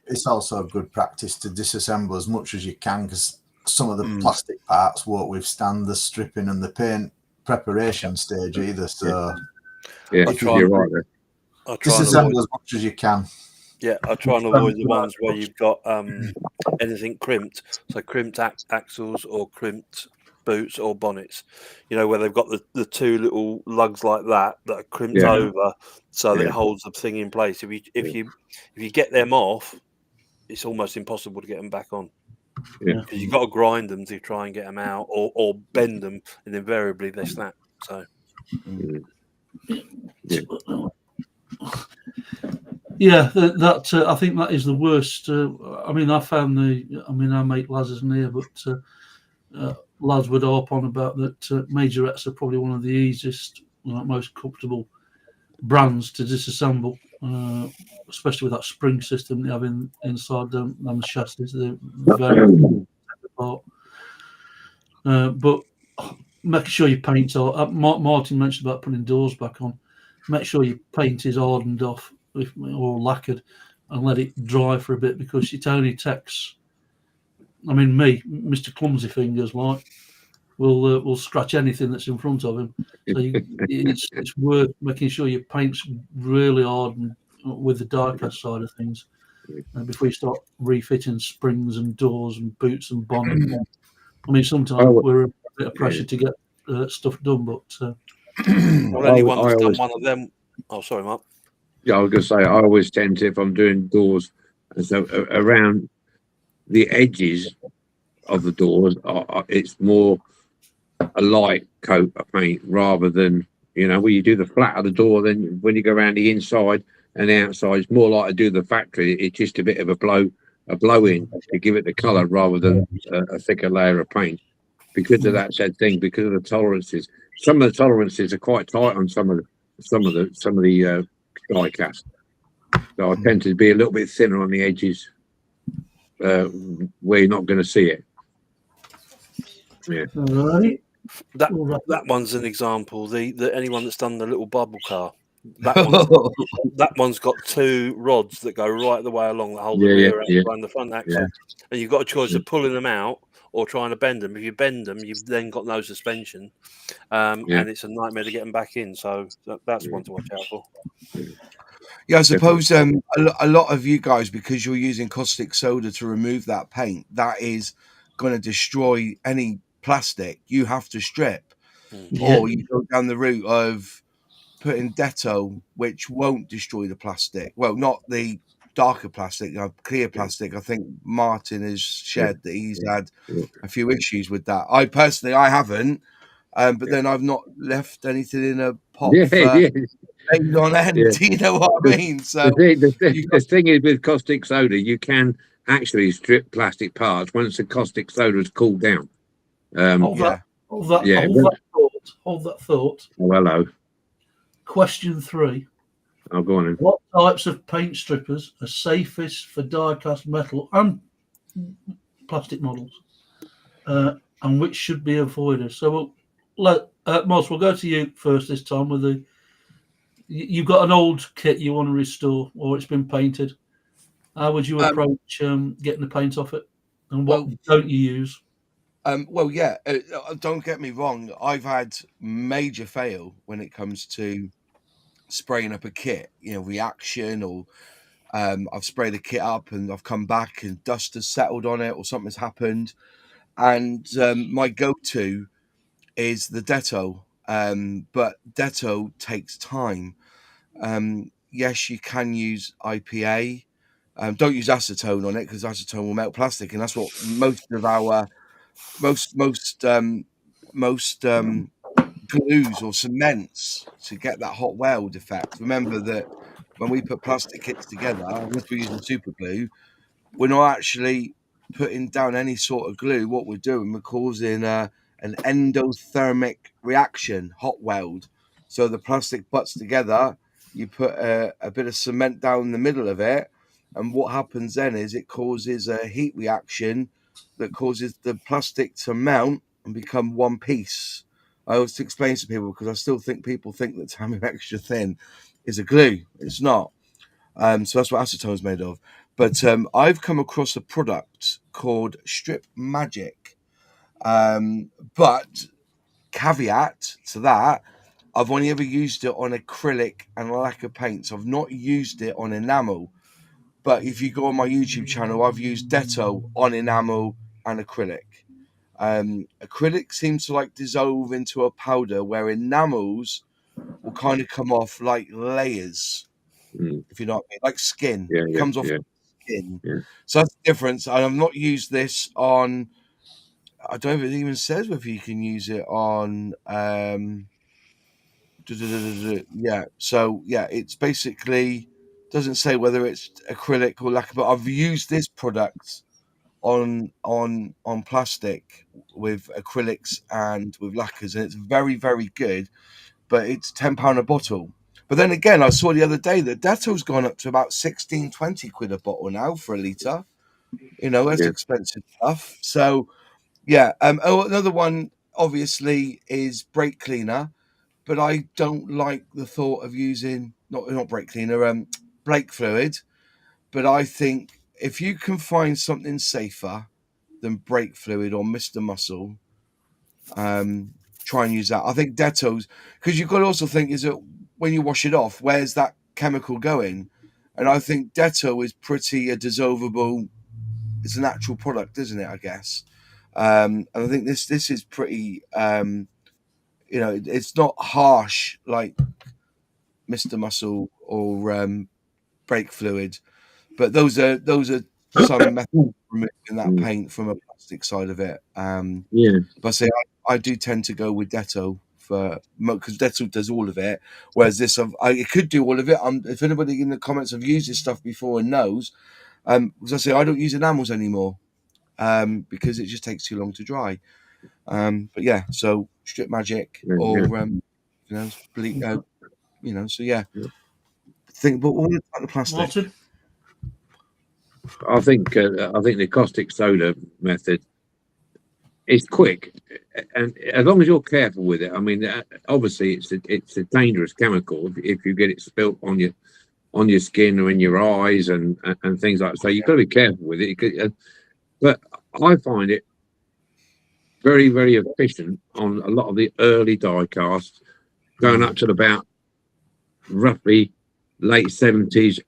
It's also good practice to disassemble as much as you can, because some of the plastic parts won't withstand the stripping and the paint preparation stage either. So if you're right there. I try and disassemble avoid, as much as you can. yeah, I try and avoid the ones where you've got anything crimped. So crimped axles or crimped boots or bonnets, you know, where they've got the two little lugs like that are crimped over, so that it holds the thing in place. If you get them off, it's almost impossible to get them back on, because you've got to grind them to try and get them out, or bend them, and invariably they snap. So that I think that is the worst. I mean, I make lasers near, but lads would harp on about that. Majorettes are probably one of the easiest, most comfortable brands to disassemble, especially with that spring system they have inside them and the chassis. They're very apart. But making sure your paint are. Martin mentioned about putting doors back on. Make sure your paint is hardened off or lacquered, and let it dry for a bit, because it only takes. I mean, Mr. Clumsy Fingers, will scratch anything that's in front of him. So it's worth making sure your paint's really hardened with the diecast side of things before you start refitting springs and doors and boots and bonnets. I mean, sometimes we're a bit of pressure to get stuff done, but anyone that's done one of them. Oh, sorry, Mark. Yeah, I was going to say, I always tend to, if I'm doing doors, and so around the edges of the doors, it's more a light coat of paint rather than, when you do the flat of the door, then when you go around the inside and the outside, it's more like I do the factory. It's just a bit of a blow in to give it the colour rather than a thicker layer of paint, because of that said thing, because of the tolerances. Some of the tolerances are quite tight on some of the die-cast. So I tend to be a little bit thinner on the edges where you're not going to see it. Yeah. That one's an example. The anyone that's done the little bubble car, that one's got two rods that go right the way along that hold the rear axle and the front axle, and you've got a choice of pulling them out or trying to bend them. If you bend them, you've then got no suspension, and it's a nightmare to get them back in. So that's one to watch out for. Yeah, I suppose a lot of you guys, because you're using caustic soda to remove that paint, that is going to destroy any plastic. You have to strip, or you go down the route of putting Dettol, which won't destroy the plastic. Well, not the darker plastic, clear plastic. I think Martin has shared that he's had a few issues with that. I personally, I haven't, but then I've not left anything in a pot on end. You know what I mean? So the thing is, with caustic soda, you can actually strip plastic parts once the caustic soda has cooled down. Hold that thought. Oh, hello. Question 3. Oh, go on then. What types of paint strippers are safest for die-cast metal and plastic models, and which should be avoided? So we'll go to you first this time. You've got an old kit you want to restore, or it's been painted. How would you approach getting the paint off it, and what don't you use? Don't get me wrong. I've had major fail when it comes to spraying up a kit, reaction, or I've sprayed a kit up and I've come back and dust has settled on it or something's happened. And my go-to is the Dettol, but Dettol takes time. Yes, you can use IPA. Don't use acetone on it, because acetone will melt plastic, and that's what most of our most glues or cements to get that hot weld effect. Remember that when we put plastic kits together, unless we're using super glue, we're not actually putting down any sort of glue. What we're doing, we're causing an endothermic reaction, hot weld. So the plastic butts together, you put a bit of cement down in the middle of it, and what happens then is it causes a heat reaction that causes the plastic to melt and become one piece. I always explain to people, because I still think people think that Tamiya Extra Thin is a glue. It's not. So that's what acetone is made of. But I've come across a product called Strip Magic. But caveat to that, I've only ever used it on acrylic and lacquer paints. I've not used it on enamel. But if you go on my YouTube channel, I've used Detto on enamel and acrylic. Acrylic seems to like dissolve into a powder, where enamels will kind of come off like layers, if you know what I mean, like skin. Yeah, It yeah, comes off yeah, skin. yeah. So that's the difference. And I've not used this on. I don't know if it even says whether you can use it on. Yeah. So yeah, it's basically doesn't say whether it's acrylic or lacquer, but I've used this product on plastic with acrylics and with lacquers, and it's very, very good. But it's £10 a bottle. But then again, I saw the other day that Detto's gone up to about 16-20 quid a bottle now for a litre. You know, that's Yeah. expensive stuff. So yeah. Oh, another one obviously is brake cleaner, but I don't like the thought of using not brake cleaner, brake fluid. But I think if you can find something safer than brake fluid or Mr. Muscle, try and use that. I think Detto's, because you've got to also think, is it when you wash it off, where's that chemical going? And I think Detto is pretty a dissolvable. It's a natural product, isn't it? I guess. And I think this is pretty. It's not harsh like Mr. Muscle or brake fluid, but those are some methods of removing that Mm. paint from a plastic side of it. Yeah. But I say I do tend to go with Detto because Detto does all of it, whereas this it could do all of it. If anybody in the comments have used this stuff before and knows, because I say I don't use enamels anymore because it just takes too long to dry. But yeah, so Strip Magic Yeah, or yeah. so yeah. Think about all the plastic. Martin? I think the caustic soda method is quick, and as long as you're careful with it. I mean, obviously it's a dangerous chemical if you get it spilt on your skin or in your eyes and things like that. So you've got to be careful with it. But I find it very, very efficient on a lot of the early die casts, going up to about roughly late 70s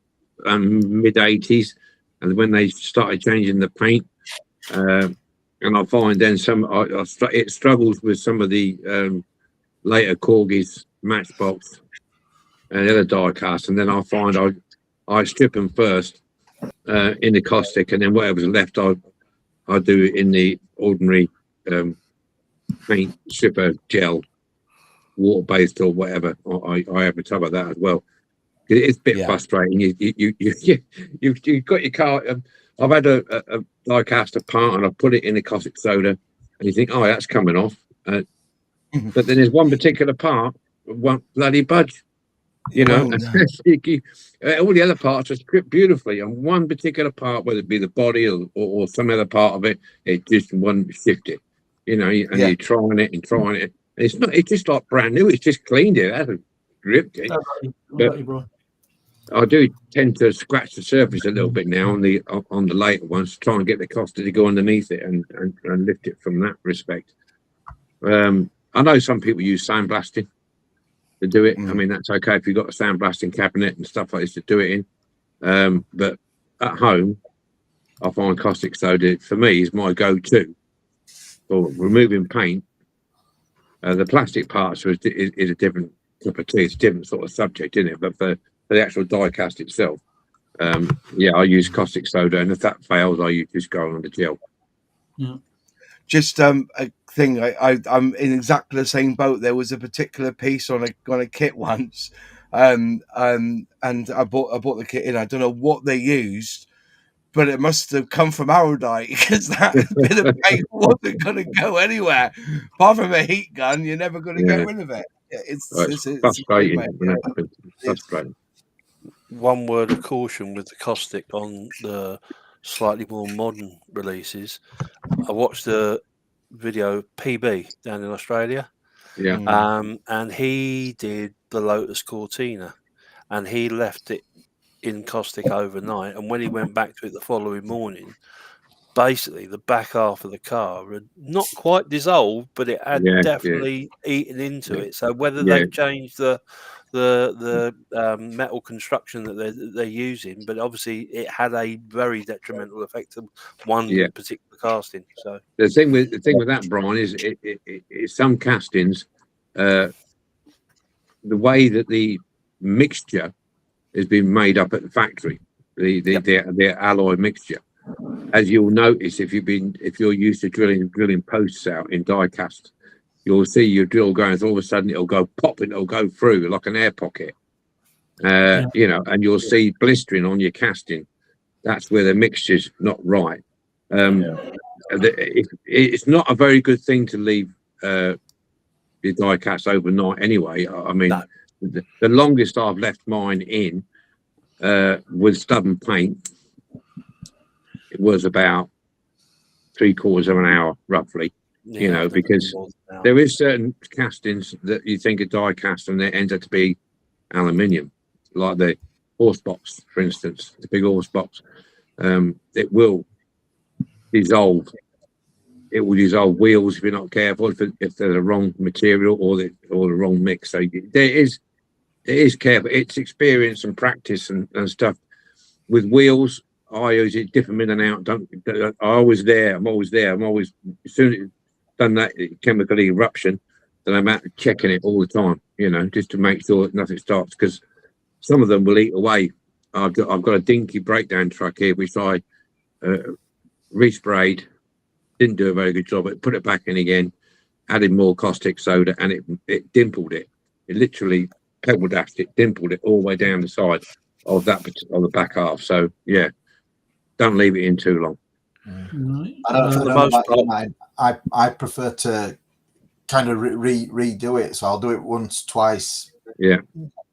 and mid 80s, and when they started changing the paint. And I find then it struggles with some of the later Corgis, Matchbox, and the other die casts, and then I find I strip them first in the caustic, and then whatever's left I do it in the ordinary paint stripper gel, water based or whatever. I have a tub of that as well. It's a bit frustrating. You've got your car. I've had a die cast apart and I put it in a caustic soda, and you think, oh, that's coming off. But then there's one particular part won't bloody budge. You know, all the other parts are stripped beautifully, and one particular part, whether it be the body or some other part of it, it just won't shift it. You know, and you're trying it and trying it. And it's not. It's just like brand new. It's just cleaned it. It hasn't gripped it. I do tend to scratch the surface a little bit now on the later ones to try and get the caustic to go underneath it and lift it from that respect. I know some people use sandblasting to do it. I mean, that's okay if you've got a sandblasting cabinet and stuff like this to do it in. But at home, I find caustic soda for me is my go-to for removing paint. The plastic parts is a different cup of tea. It's a different sort of subject, isn't it? But for the actual die cast itself, I use caustic soda, and if that fails, I just go on the gel. Yeah. Just a thing. I'm in exactly the same boat. There was a particular piece on a kit once, and I bought the kit in. I don't know what they used, but it must have come from Arodite because that bit of paint wasn't going to go anywhere. Apart from a heat gun, you're never going to get rid of it. It's frustrating. Frustrating. One word of caution with the caustic on the slightly more modern releases. I watched the video PB down in Australia, and he did the Lotus Cortina, and he left it in caustic overnight, and when he went back to it the following morning, basically the back half of the car had not quite dissolved, but it had definitely eaten into it. So whether they've changed the metal construction that they're using, but obviously it had a very detrimental effect on one particular casting. So the thing with that, Brian, is it some castings, the way that the mixture has been made up at the factory, the alloy mixture. As you'll notice, if you're used to drilling posts out in die cast, you'll see your drill going. All of a sudden, it'll go pop and it'll go through like an air pocket. You know, and you'll see blistering on your casting. That's where the mixture's not right. It's not a very good thing to leave your die cast overnight. Anyway, I mean, the longest I've left mine in with stubborn paint, it was about 3/4 of an hour, roughly. You know, because there is certain castings that you think are die cast and they end up to be aluminium, like the horse box, for instance, the big horse box. It will dissolve. It will dissolve wheels if you're not careful, if there's the wrong material or the wrong mix. So it is careful. It's experience and practice and stuff. With wheels, I use it, dip them in and out. I'm always there. I'm always, as soon as it's done that chemical eruption, then I'm out checking it all the time, you know, just to make sure that nothing starts, because some of them will eat away. I've got a Dinky breakdown truck here, which I resprayed, didn't do a very good job, but put it back in again, added more caustic soda, and it dimpled it. It literally pebble dashed it, dimpled it all the way down the side of the back half. So yeah, don't leave it in too long. I don't know about you, mate. I prefer to kind of redo it, so I'll do it once, twice,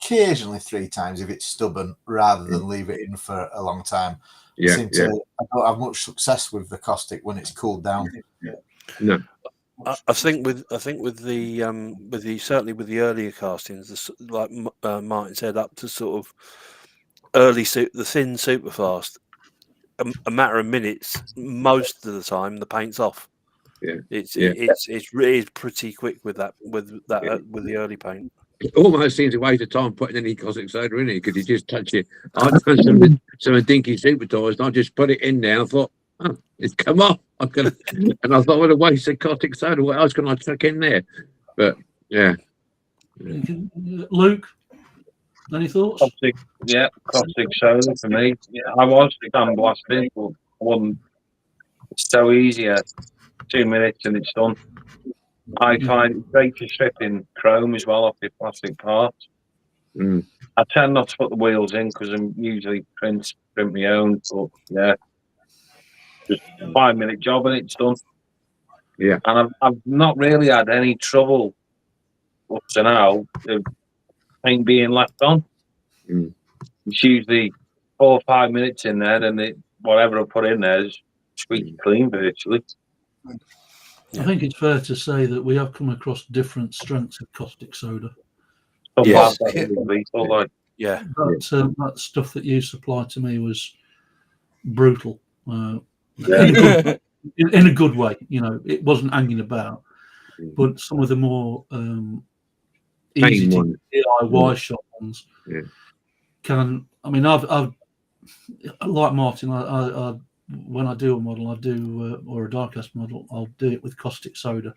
occasionally 3 times if it's stubborn, rather than leave it in for a long time. I don't have much success with the caustic when it's cooled down. No, I think with the certainly with the earlier castings, like Martin said, up to sort of the thin superfast, a matter of minutes, most of the time the paint's off. It's pretty quick with the early paint. It almost seems a waste of time putting any caustic soda in it, because you just touch it. I've done some of Dinky super toys, and I just put it in there. I thought, oh, it's come off. And I thought, what a waste of caustic soda. What else can I chuck in there? But yeah. Luke, any thoughts? Caustic soda for me. Yeah, I was sandblasting, but it's so easier. 2 minutes and it's done. I find it's great for stripping chrome as well off the plastic parts. I tend not to put the wheels in because I'm usually print my own, but yeah, just a 5-minute job and it's done. Yeah, and I've not really had any trouble up to now of paint being left on. It's usually 4 or 5 minutes in there, and whatever I put in there is squeaky clean virtually. I think it's fair to say that we have come across different strengths of caustic soda. Yes. That stuff that you supplied to me was brutal. In a good way, you know, it wasn't hanging about. But some of the more easy to DIY shop ones can. I mean, I've like Martin. I when I do a model, or a diecast model, I'll do it with caustic soda.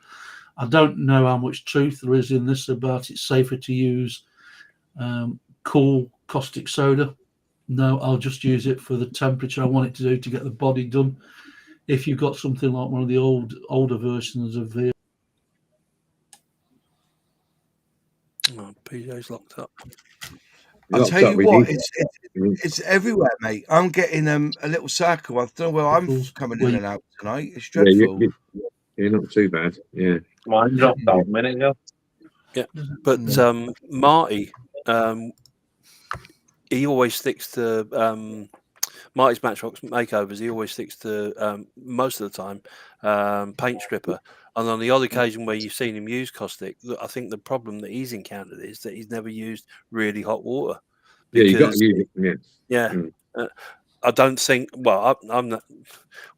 I don't know how much truth there is in this about it's safer to use cool caustic soda. No, I'll just use it for the temperature I want it to do to get the body done. If you've got something like one of the older versions of the PJ's locked up. I'll tell you what, it's everywhere, mate. I'm getting a little circle. I don't know where I'm coming in and out tonight. It's dreadful. You're not too bad. Yeah. Mine dropped out a minute ago. Yeah, but Marty, he always sticks to Marty's Matchbox makeovers. He always sticks to most of the time paint stripper. And on the odd occasion where you've seen him use caustic, I think the problem that he's encountered is that he's never used really hot water, Yeah, you got because to use it. Yeah. yeah, Mm. I don't think. Well, I'm not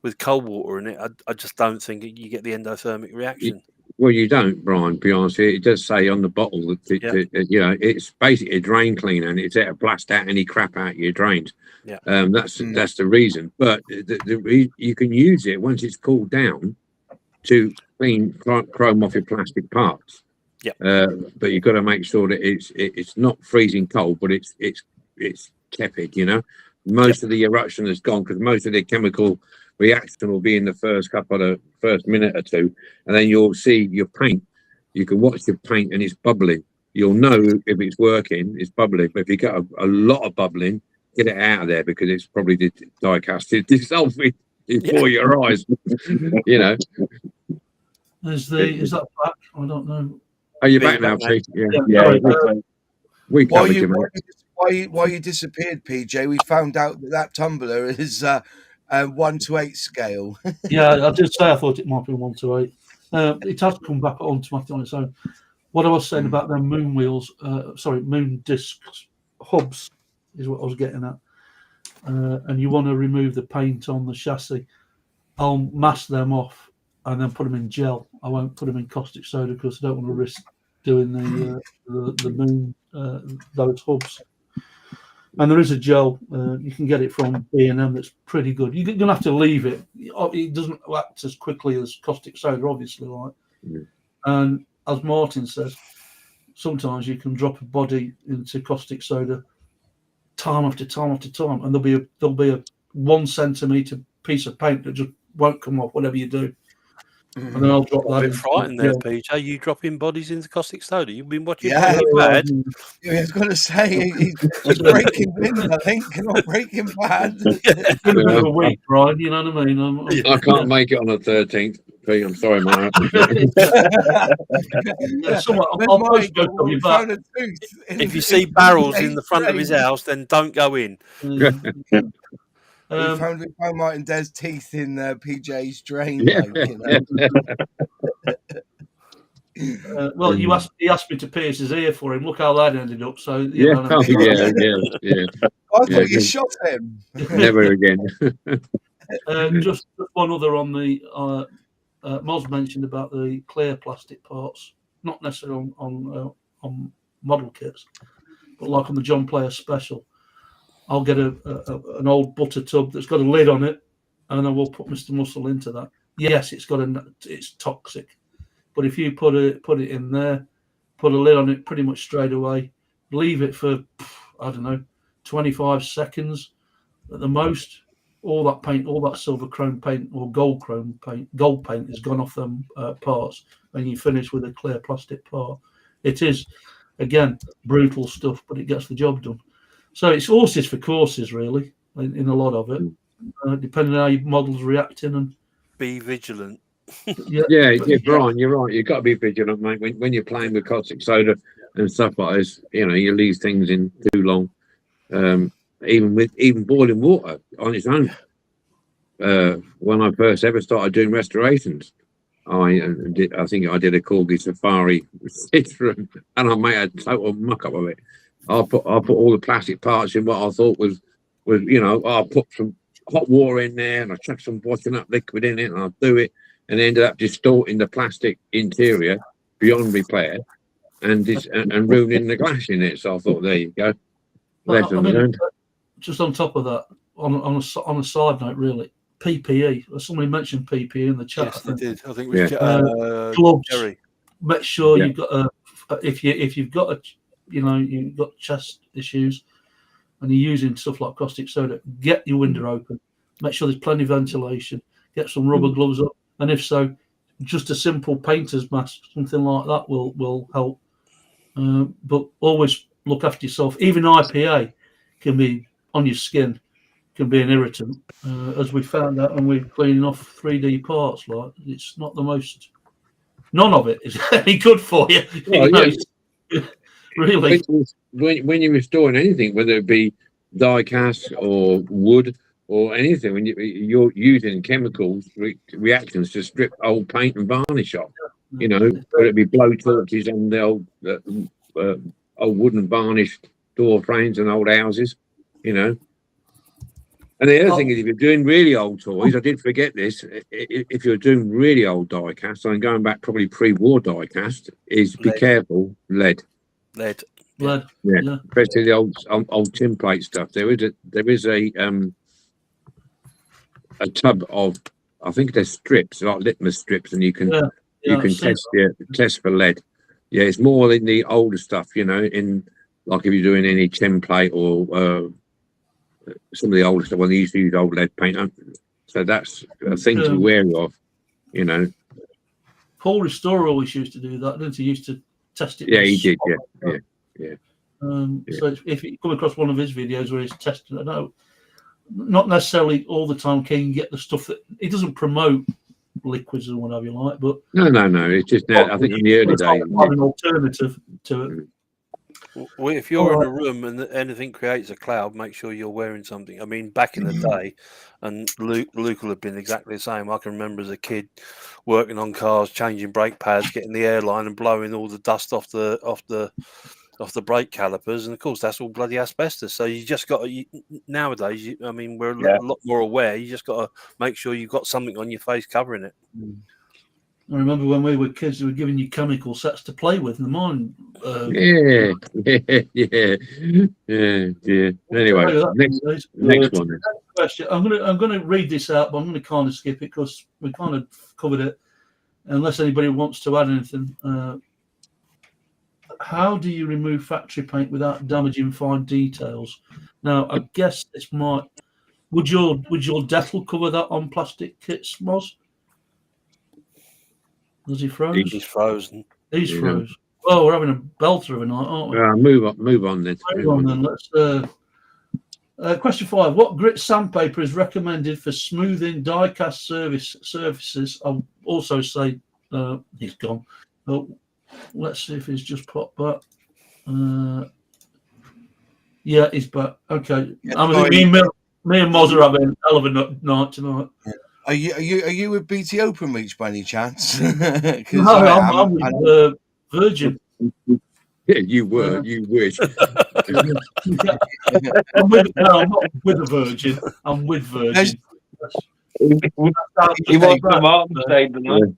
with cold water in it. I just don't think you get the endothermic reaction. Well, you don't, Brian. To be honest, it does say on the bottle that you know, it's basically a drain cleaner, and it's there to blast out any crap out your drains. Yeah. That's the reason. But you can use it once it's cooled down to clean chrome off your plastic parts. Yeah. But you've got to make sure that it's not freezing cold, but it's tepid. You know, most of the eruption is gone because most of the chemical reaction will be in the first minute or two, and then you'll see your paint. You can watch your paint and it's bubbling. You'll know if it's working, it's bubbling. But if you got a lot of bubbling, get it out of there because it's probably the die-cast is dissolving before your eyes. You know. Is that back? I don't know. Are you Be back now, back, mate. Pete? Yeah. Sorry, We While covered you, you, mate. while you disappeared, PJ, we found out that tumbler is 1 to 8 scale. yeah, I did say I thought it might be 1 to 8. It has come back automatically on its own. What I was saying about them moon wheels, moon discs, hubs, is what I was getting at. And you want to remove the paint on the chassis. I'll mask them off and then put them in gel. I won't put them in caustic soda because I don't want to risk doing the moon those hubs. And there is a gel you can get it from B&M that's pretty good. You're gonna have to leave it. It doesn't act as quickly as caustic soda, obviously, like. And as Martin says, sometimes you can drop a body into caustic soda time after time after time, and there'll be a 1 centimeter piece of paint that just won't come off, whatever you do. And then I'll drop that. A bit in. frightened there, PJ. You dropping bodies into caustic soda? You've been watching Yeah. Breaking Bad. I was going to say, he's Breaking Wind, I think, not Breaking Bad. It's been a bit of a week, Brian. You know what I mean? I can't make it on the 13th. Pete, I'm sorry, mate. I'll post both of you back. If you see barrels in the front of his house, then don't go in. We found Martin Des teeth in PJ's drain. Yeah. Like, you know. Well, he asked me to pierce his ear for him. Look how that ended up. So Yeah, know what I mean? yeah. I thought you shot him. Never again. Just one other on the Moz mentioned about the clear plastic parts, not necessarily on model kits, but like on the John Player Special. I'll get an old butter tub that's got a lid on it, and I will put Mr. Muscle into that. Yes, it's toxic, but if you put it in there, put a lid on it pretty much straight away, leave it for 25 seconds at the most. All that paint, all that silver chrome paint or gold paint has gone off them parts, and you finish with a clear plastic part. It is, again, brutal stuff, but it gets the job done. So it's horses for courses, really, in a lot of it, depending on how your model's reacting. And be vigilant. Yeah, Brian, you're right. You've got to be vigilant, mate. When you're playing with caustic soda and stuff like this, you leave things in too long. Even boiling water on its own. When I first ever started doing restorations, I think I did a Corgi Safari citron, and I made a total muck up of it. I put all the plastic parts in what I thought was I put some hot water in there and I chucked some washing up liquid in it and I do it, and ended up distorting the plastic interior beyond repair and ruining the glass in it. So I thought, there you go. Lesson learned. Just on top of that, on a side note, really, PPE. Somebody mentioned PPE in the chat. Yes, they did. I think it was gloves. Jerry. Make sure you've got if you've got you've got chest issues and you're using stuff like caustic soda, get your window open. Make sure there's plenty of ventilation. Get some rubber gloves up, and if so, just a simple painter's mask, something like that will help. But always look after yourself. Even IPA can be on your skin, can be an irritant, as we found out when we're cleaning off 3D parts. Like, it's not the most. None of it is any good for you. Really. When you're restoring anything, whether it be die cast or wood or anything, when you're using chemicals reactions to strip old paint and varnish off, whether it be blow torches and the old wooden varnish door frames and old houses, you know. And the other thing is, if you're doing really old toys, I did forget this, if you're doing really old die-cast, I'm going back probably pre-war die-cast, is be careful, lead. Lead. Lead. Yeah, especially the old tin plate stuff. There is a tub of, I think there's strips, like litmus strips, and you can test for lead. Yeah, it's more in the older stuff, you know, in like if you're doing any tin plate or some of the older stuff when they used to use old lead paint. So that's a thing to be wary of, you know. Paul Restorer always used to do that, didn't he? He used to test it. Yeah, he did. Yeah. So if you come across one of his videos where he's testing it out, not necessarily all the time can you get the stuff that he doesn't promote liquids or whatever you like, but no. It's just now. I think in the early days, an alternative to it. Well, if you're in a room and anything creates a cloud, make sure you're wearing something. I mean, back in the day, and Luke will have been exactly the same. I can remember as a kid working on cars, changing brake pads, getting the airline and blowing all the dust off the brake calipers, and of course that's all bloody asbestos. So you just got to, nowadays. I mean, we're a lot more aware. You just got to make sure you've got something on your face covering it. I remember when we were kids, they were giving you chemical sets to play with in the mine. Yeah. Anyway, next one. Next question. I'm gonna read this out, but I'm gonna kind of skip it because we kind of covered it. Unless anybody wants to add anything. How do you remove factory paint without damaging fine details? Now, I guess this might. Would your Dettel cover that on plastic kits, Moz? Has he froze? He's frozen. He's froze. Well, we're having a belter of a night, aren't we? Move on then. Let's. Question 5. What grit sandpaper is recommended for smoothing die-cast surfaces? I'll also say he's gone. Oh, let's see if he's just popped back. Yeah, he's back. Okay. Me and Moz are having a hell of a night tonight. Are you with BT Open Reach by any chance? No, I'm with Virgin. Yeah, you were. You wish. I'm not with a Virgin. I'm with Virgin. He wants the Martin side tonight.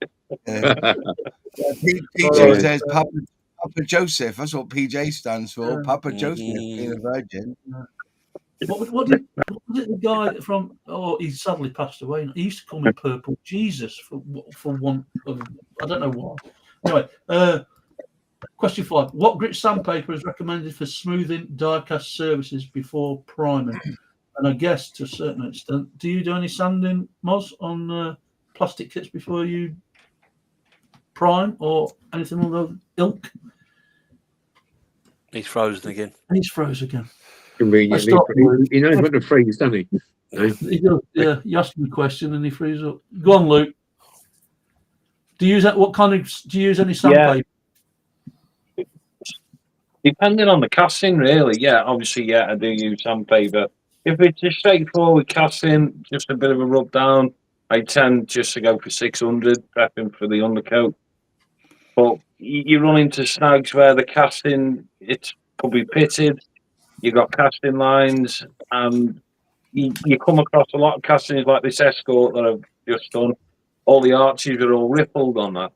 PJ says Papa Joseph. That's what PJ stands for. Papa Joseph being a virgin. What did the guy from? Oh, he sadly passed away. He used to call me Purple Jesus for one. I don't know why. Anyway, question 5. What grit sandpaper is recommended for smoothing die-cast surfaces before priming? And I guess to a certain extent, do you do any sanding, Moz, on plastic kits before you prime or anything of the ilk? He's frozen again. He's froze again. Conveniently, he knows what to freeze, doesn't he? He does, yeah, you ask him a question and he freezes up. Go on, Luke. Do you use that? What kind of? Do you use any sandpaper? Yeah. Depending on the casting, really. Yeah, obviously, I do use sandpaper. If it's a straightforward casting, just a bit of a rub down, I tend just to go for 600, prepping for the undercoat. But you run into snags where the casting, it's probably pitted. You got casting lines, and you come across a lot of castings like this Escort that I've just done. All the arches are all rippled on that.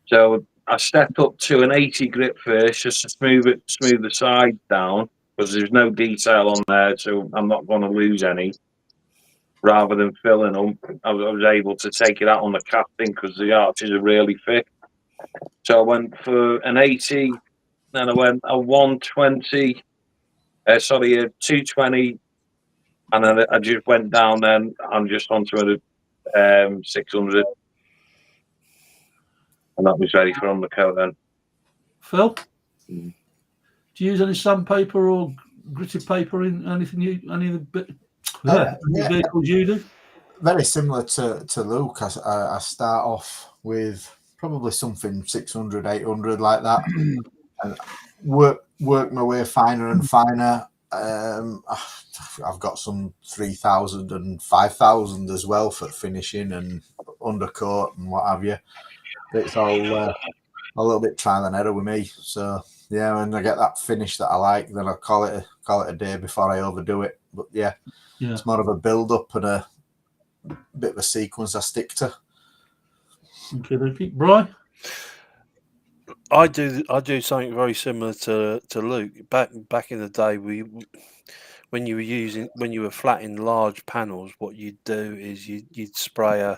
So I stepped up to an 80 grit first, just to smooth the side down, because there's no detail on there, so I'm not going to lose any. Rather than filling them, I was able to take it out on the casting because the arches are really thick. So I went for an 80, then I went a 120. A 220, and then I just went down. Then I'm just onto a 600, and that was ready for undercoat. Then, Phil, do you use any sandpaper or gritted paper in anything? Any of the vehicles you do? Very similar to Luke. I start off with probably something 600, 800 like that, and work my way finer and finer. I've got some 3,000 and 5,000 as well for finishing and undercoat and what have you. But it's all a little bit trial and error with me. So Yeah, and I get that finish that I like, then I'll call it a day before I overdo it. But yeah, it's more of a build up and a bit of a sequence I stick to. Okay, Bryan. I do something very similar to Luke. Back in the day, when you were flatting large panels, what you'd do is you'd spray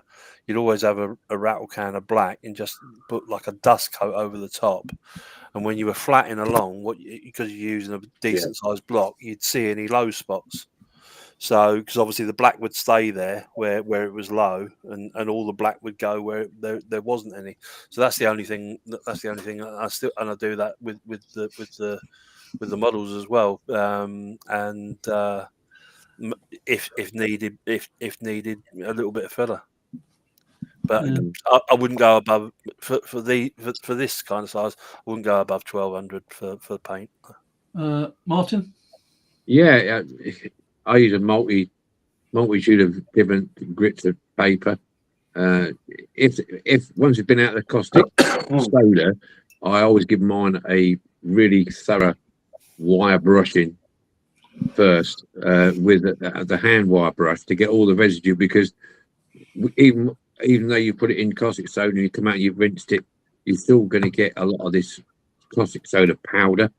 you'd always have a rattle can of black and just put like a dust coat over the top. And when you were flatting along, because you're using a decent sized block, you'd see any low spots. So, because obviously the black would stay there where it was low, and all the black would go where there wasn't any. So that's the only thing. That's the only thing I do that with the models as well. If needed, a little bit of filler. But I wouldn't go above for this kind of size. I wouldn't go above 1200 for paint. Martin. Yeah, I use a multitude of different grits of paper. If once it's been out of the caustic soda, I always give mine a really thorough wire brushing first with the hand wire brush to get all the residue, because even though you put it in caustic soda and you come out and you've rinsed it, you're still going to get a lot of this caustic soda powder,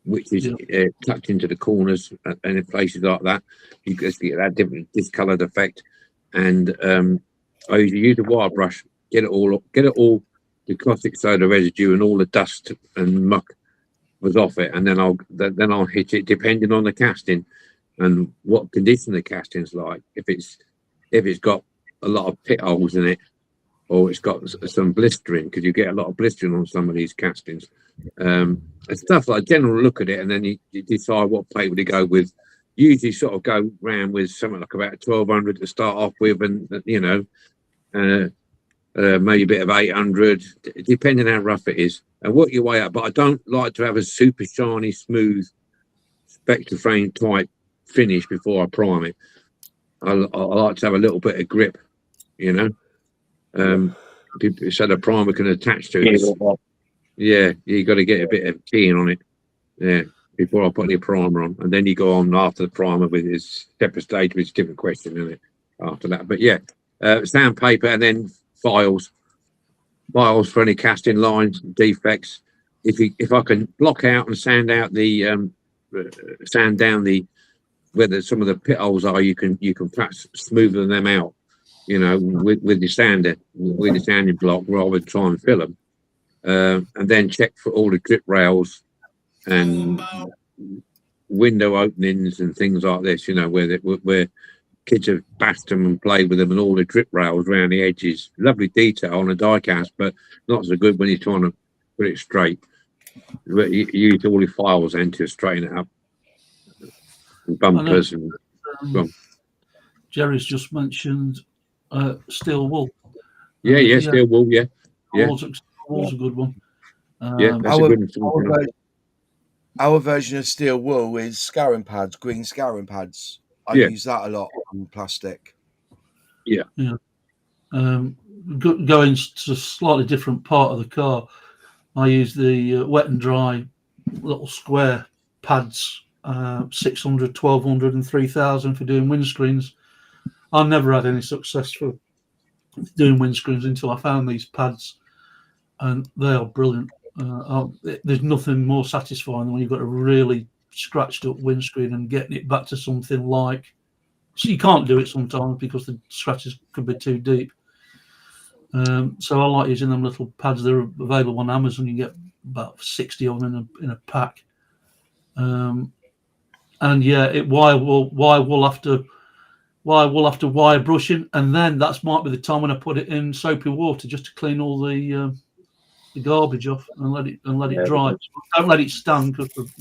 which is tucked into the corners and in places like that. You just get that different discoloured effect. And I usually use a wire brush, get it all, the caustic soda residue and all the dust and muck was off it, and then I'll hit it depending on the casting and what condition the casting's like. If it's got a lot of pit holes in it, or it's got some blistering, because you get a lot of blistering on some of these castings, and stuff like general look at it, and then you decide what paper to go with. Usually sort of go round with something like about 1200 to start off with, and maybe a bit of 800, depending how rough it is, and work your way up. But I don't like to have a super shiny, smooth Spectraframe type finish before I prime it. I like to have a little bit of grip, so the primer can attach to it. Yeah, you got to get a bit of keying on it, before I put any primer on, and then you go on after the primer with his separate stage, which is a different question, isn't it? After that, but yeah, sandpaper, and then files for any casting lines, defects. If I can block out and sand out the sand down where some of the pit holes are, you can perhaps smoothen them out, with your sanding block, rather than try and fill them. And then check for all the drip rails and window openings and things like this, where kids have bashed them and played with them, and all the drip rails around the edges. Lovely detail on a die cast, but not so good when you're trying to put it straight. You use all the files then to straighten it up. And bumpers and Jerry's just mentioned steel wool. Steel wool, yeah. Wool's a good one. That's a good one. Our version of steel wool is scouring pads, green scouring pads. I use that a lot on plastic. Yeah. Going to a slightly different part of the car, I use the wet and dry little square pads, 600, 1200 and 3000 for doing windscreens. I never had any success for doing windscreens until I found these pads, and they are brilliant. There's nothing more satisfying than when you've got a really scratched up windscreen and getting it back to something like. So you can't do it sometimes because the scratches could be too deep. So I like using them little pads. They're available on Amazon. You get about 60 of them in a pack. And yeah, wire wool after wire brushing, and then that might be the time when I put it in soapy water just to clean all the garbage off and let it dry. Don't let it stand because of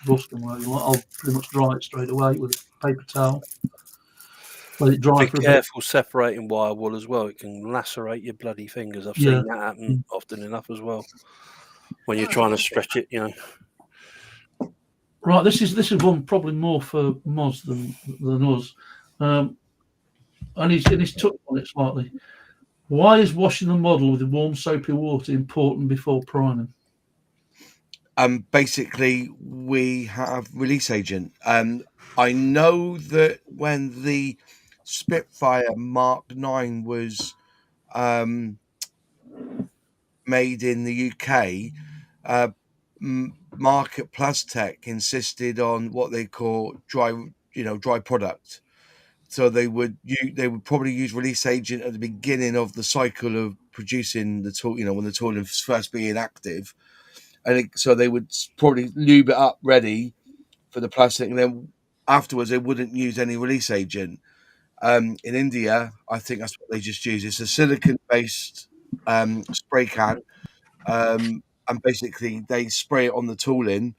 rust and whatever. I'll pretty much dry it straight away with a paper towel. Let it dry for a bit. Be careful separating wire wool as well. It can lacerate your bloody fingers. I've seen that happen often enough as well when you're trying to stretch it. Right, this is one probably more for Moz than us, and he's touched on it slightly. Why is washing the model with warm soapy water important before priming? basically we have release agent. I know that when the Spitfire Mark 9 was made in the UK, Market Plus Tech insisted on what they call dry product. So they would probably use release agent at the beginning of the cycle of producing the tool, when the tool is first being active, and so they would probably lube it up ready for the plastic, and then afterwards they wouldn't use any release agent. In India, I think that's what they just use. It's a silicon-based spray can, and basically they spray it on the tooling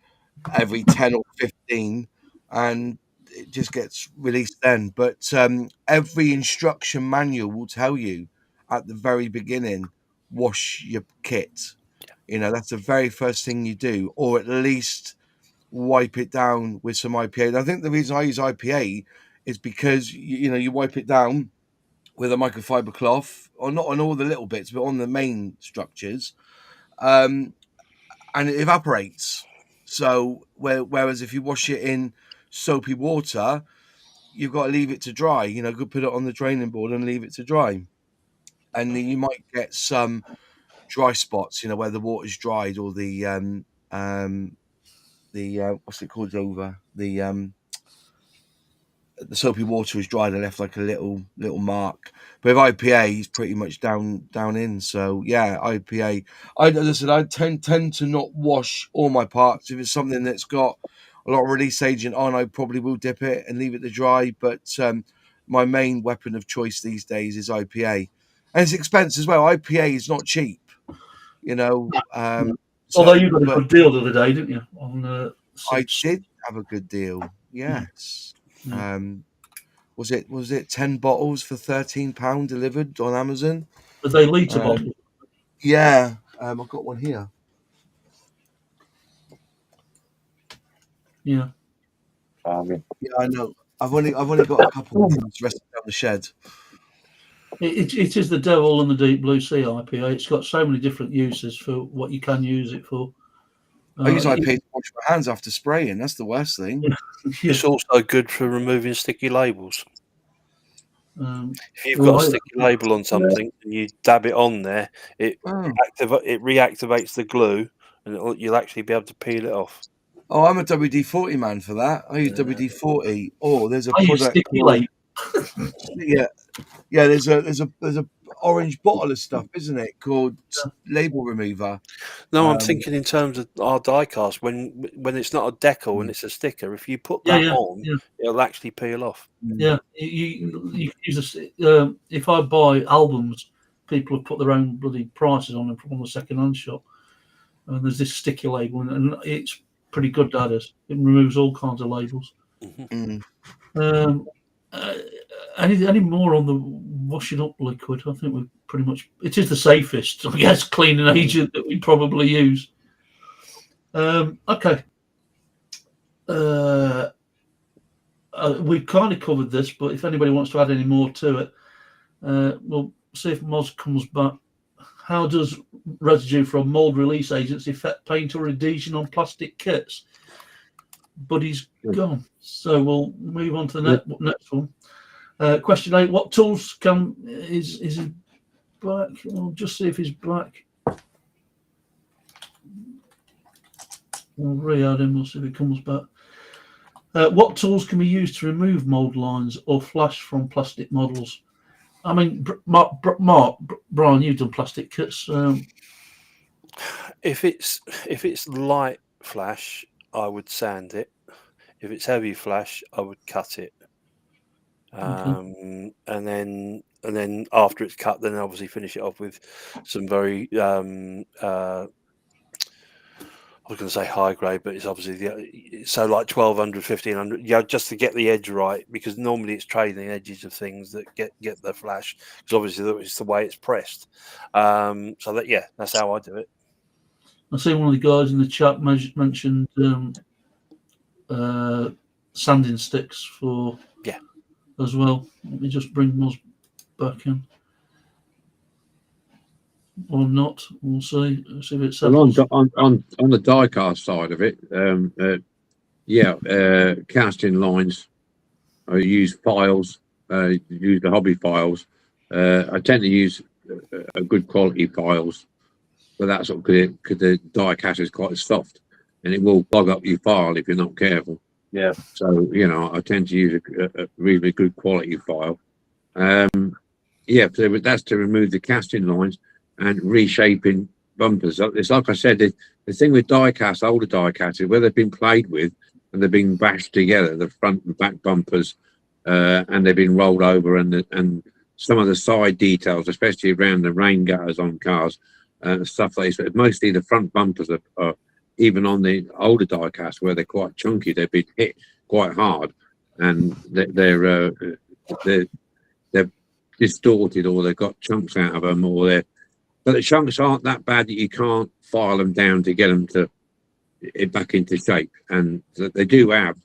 every 10 or 15, and it just gets released then. But every instruction manual will tell you at the very beginning, wash your kit. That's the very first thing you do, or at least wipe it down with some IPA. And I think the reason I use IPA is because you wipe it down with a microfiber cloth, or not on all the little bits, but on the main structures, and it evaporates. So whereas if you wash it in soapy water, you've got to leave it to dry. Go put it on the draining board and leave it to dry, and you might get some dry spots, where the water's dried, or the what's it called over the soapy water is dried and left like a little mark. But with IPA, he's pretty much down in. So yeah, IPA. As I said, I tend to not wash all my parts. If it's something that's got a lot of release agent on, I probably will dip it and leave it to dry. But my main weapon of choice these days is IPA, and it's expensive as well. IPA is not cheap, Although you got a good deal the other day, didn't you? On I did have a good deal. Yes. Yeah. Was it 10 bottles for £13 delivered on Amazon? Are they litre bottles? Yeah. I've got one here. Yeah. Yeah, I know. I've only got a couple of things resting down the shed. It is the devil and the deep blue sea IPA. It's got so many different uses for what you can use it for. I use IPA to wash my hands after spraying. That's the worst thing. Yeah. It's also good for removing sticky labels. If you've Well, got a sticky label on something and you dab it on there, it reactivates the glue, and you'll actually be able to peel it off. Oh, I'm a WD-40 man for that. I use WD-40. Oh, there's a I use product sticky called, label. yeah. There's a orange bottle of stuff, isn't it, called label remover? No, I'm thinking in terms of our diecast. When it's not a decal and it's a sticker, if you put that on, it'll actually peel off. Yeah, you use this. If I buy albums, people have put their own bloody prices on them from the second-hand shop, and there's this sticky label, and it's pretty good. That is, it removes all kinds of labels. Mm-hmm. Any more on the washing up liquid? I think we've pretty much. It is the safest, I guess, cleaning agent that we probably use. Okay. We've kind of covered this, but if anybody wants to add any more to it, we'll see if Moz comes back. How does residue from mold release agents affect paint or adhesion on plastic kits? But he's gone, so we'll move on to the next one. Question 8: what tools is he back? We'll just see if he's back. We'll re-add him. We'll see if he comes back. What tools can be used to remove mold lines or flash from plastic models? I mean, Bryan, you've done plastic kits. If it's light flash, I would sand it. If it's heavy flash, I would cut it. And then after it's cut, then obviously finish it off with some very I was going to say high grade, but it's obviously so like 1200, 1500, just to get the edge right, because normally it's trading edges of things that get the flash, because obviously it's the way it's pressed. So that's how I do it. I see one of the guys in the chat mentioned sanding sticks for as well. Let me just bring Moz back in. or not. We'll see. See if it Well, settles. on the diecast side of it, casting lines. I use files. Use the hobby files. I tend to use a good quality files, but that's because the die cast is quite soft, and it will clog up your file if you're not careful. Yeah. So I tend to use a really good quality file. So that's to remove the casting lines and reshaping bumpers. It's like I said, the thing with die cast, older die casts, is where they've been played with and they've been bashed together, the front and back bumpers, and they've been rolled over, and some of the side details, especially around the rain gutters on cars, stuff like that. Mostly the front bumpers are even on the older die cast where they're quite chunky, they've been hit quite hard, and they're distorted, or they've got chunks out of them, but the chunks aren't that bad that you can't file them down to get them back into shape, and they do have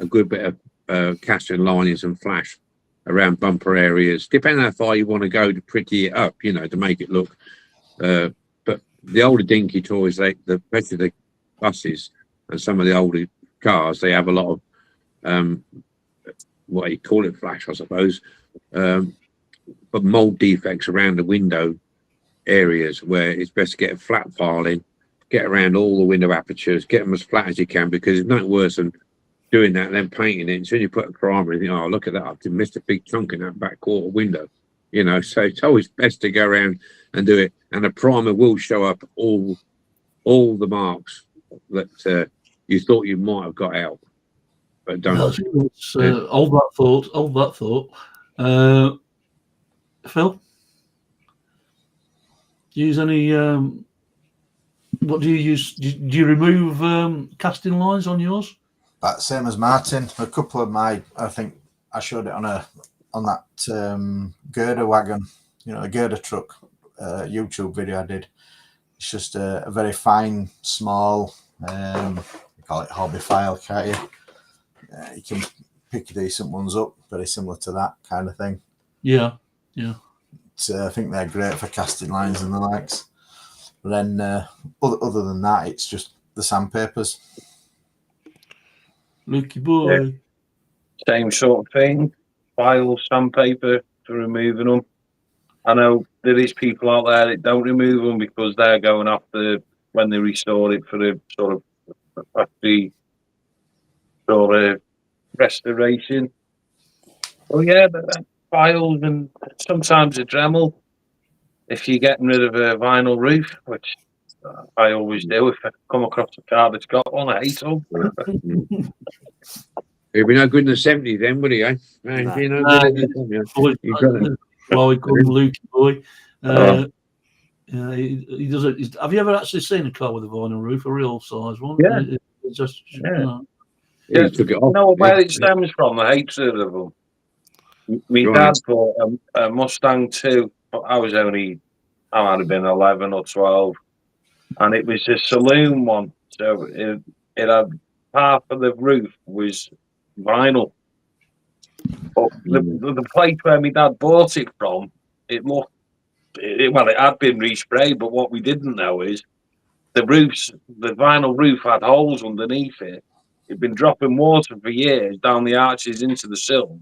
a good bit of casting linings and flash around bumper areas, depending how far you want to go to pretty it up, to make it look. But the older dinky toys, especially the buses and some of the older cars, they have a lot of what you call it, flash, I suppose, but mold defects around the window areas where it's best to get a flat file in, get around all the window apertures, get them as flat as you can, because it's nothing worse than doing that and then painting it. As soon as you put a primer in, oh, look at that, I've missed a big chunk in that back quarter window. So it's always best to go around and do it, and a primer will show up all the marks that you thought you might have got out, but don't. Hold that thought. Phil, do you use any? What do you use? Do you remove casting lines on yours? That same as Martin. A couple of I think I showed it on that girder wagon, a girder truck YouTube video I did. It's just a very fine, small, you call it hobby file, can't you? You can pick decent ones up, very similar to that kind of thing. Yeah. I think they're great for casting lines and the likes. But then other than that, it's just the sandpapers. Lucky boy. Yeah. Same sort of thing. Files, sandpaper for removing them. I know there is people out there that don't remove them because they're going after when they restore it for the sort of factory sort of restoration. Oh yeah, but files and sometimes a Dremel. If you're getting rid of a vinyl roof, which I always do if I come across a car that's got one, I hate them. He'd be no good in the 70s then, would he? Eh? No. He'd be no good in the 70s. Well, we call him Lucky boy. Yeah, he does it. Have you ever actually seen a car with a vinyl roof, a real size one? Yeah. It's just He took it off. You know where it stems from, the hatred of them. My dad bought a Mustang 2. I might have been 11 or 12. And it was a saloon one. So it had half of the roof was vinyl. But the place where my dad bought it from, it had been resprayed, but what we didn't know is the vinyl roof had holes underneath it. It'd been dropping water for years down the arches into the sills.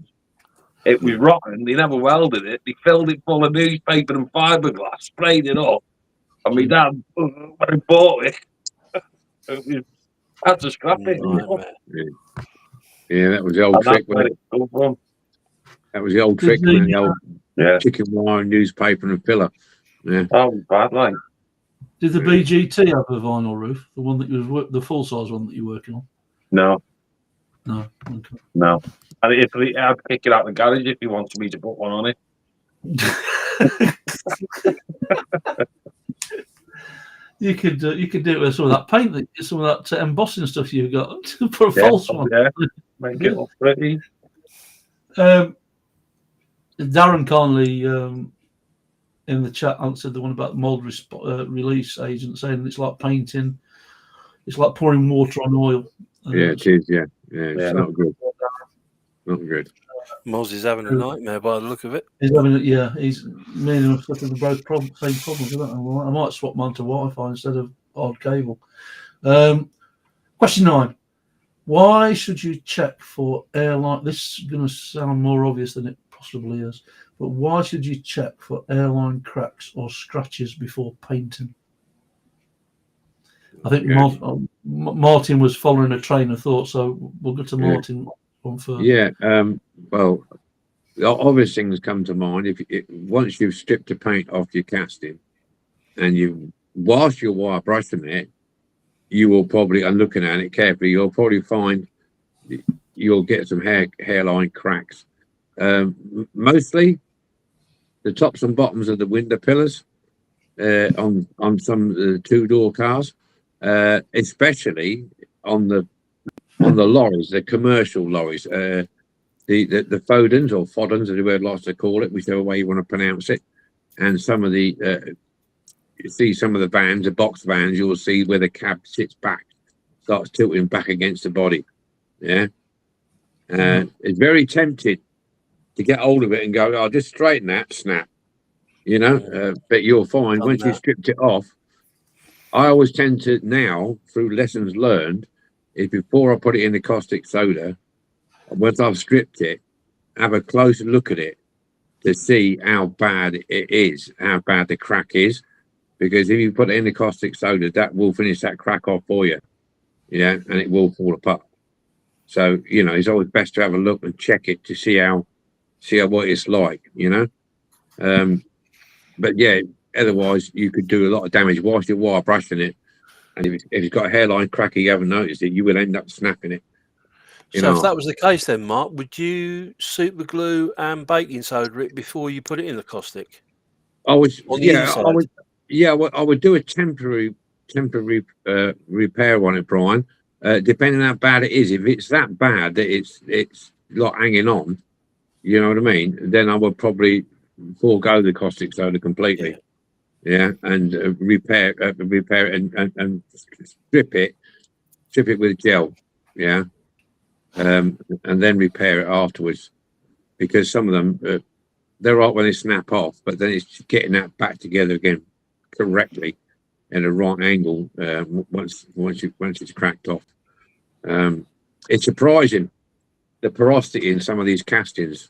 It was rotten. They never welded it. They filled it full of newspaper and fiberglass, sprayed it up. And my dad, when he bought it, had to scrap it. Yeah, that was the old trick. That was the old trick, the old chicken wire, newspaper, and filler. Yeah. Oh, bad like. Did the BGT have a vinyl roof? The one that you was the full size one that you're working on? No. Okay. No. And I'd kick it out the garage if he wanted me to put one on it. You could do it with some of that paint, some of that embossing stuff you've got to put a false one. Yeah, make it look pretty. Darren kindly in the chat answered the one about mold release agent, saying it's like painting, it's like pouring water on oil. Yeah, it is. Yeah, it's not good. Not good. Moz is having a nightmare by the look of it. He's having it, yeah. He's me and him are the both same problems, isn't it? I might swap mine to Wi-Fi instead of hard cable. Question 9. Why should you check for airline? This is going to sound more obvious than it possibly is, but why should you check for airline cracks or scratches before painting? I think Martin was following a train of thought, so we'll go to Martin on first. Yeah. Well, the obvious things come to mind. Once you've stripped the paint off your casting, and whilst you're wire brushing it, you will probably, and looking at it carefully, you'll probably find you'll get some hairline cracks. Mostly the tops and bottoms of the window pillars on some 2-door cars, especially on the lorries, the commercial lorries, the Fodens or Fodens, as everybody likes to call it, whichever way you want to pronounce it, and some of the you see some of the vans, the box vans, you'll see where the cab sits back, starts tilting back against the body. Yeah. It's very tempted to get hold of it and go, I'll just straighten that, snap, but you'll find once you stripped it off, I always tend to now, through lessons learned, is before I put it in the caustic soda, once I've stripped it, have a close look at it to see how bad it is, how bad the crack is. Because if you put it in the caustic soda, that will finish that crack off for you. Yeah, and it will fall apart. So, it's always best to have a look and check it to see what it's like, But yeah, otherwise you could do a lot of damage whilst you're wire brushing it. And if it's got a hairline crack, you haven't noticed it, you will end up snapping it. So if that was the case then, Mark, would you super glue and baking soda it before you put it in the caustic? I would do a temporary repair on it, Brian. Depending on how bad it is. If it's that bad that it's like hanging on, you know what I mean, then I would probably forego the caustic soda completely. Yeah, and repair it and strip it with gel. Yeah, and then repair it afterwards, because some of them they're right when they snap off, but then it's getting that back together again correctly in a right angle once it's cracked off. It's surprising the porosity in some of these castings.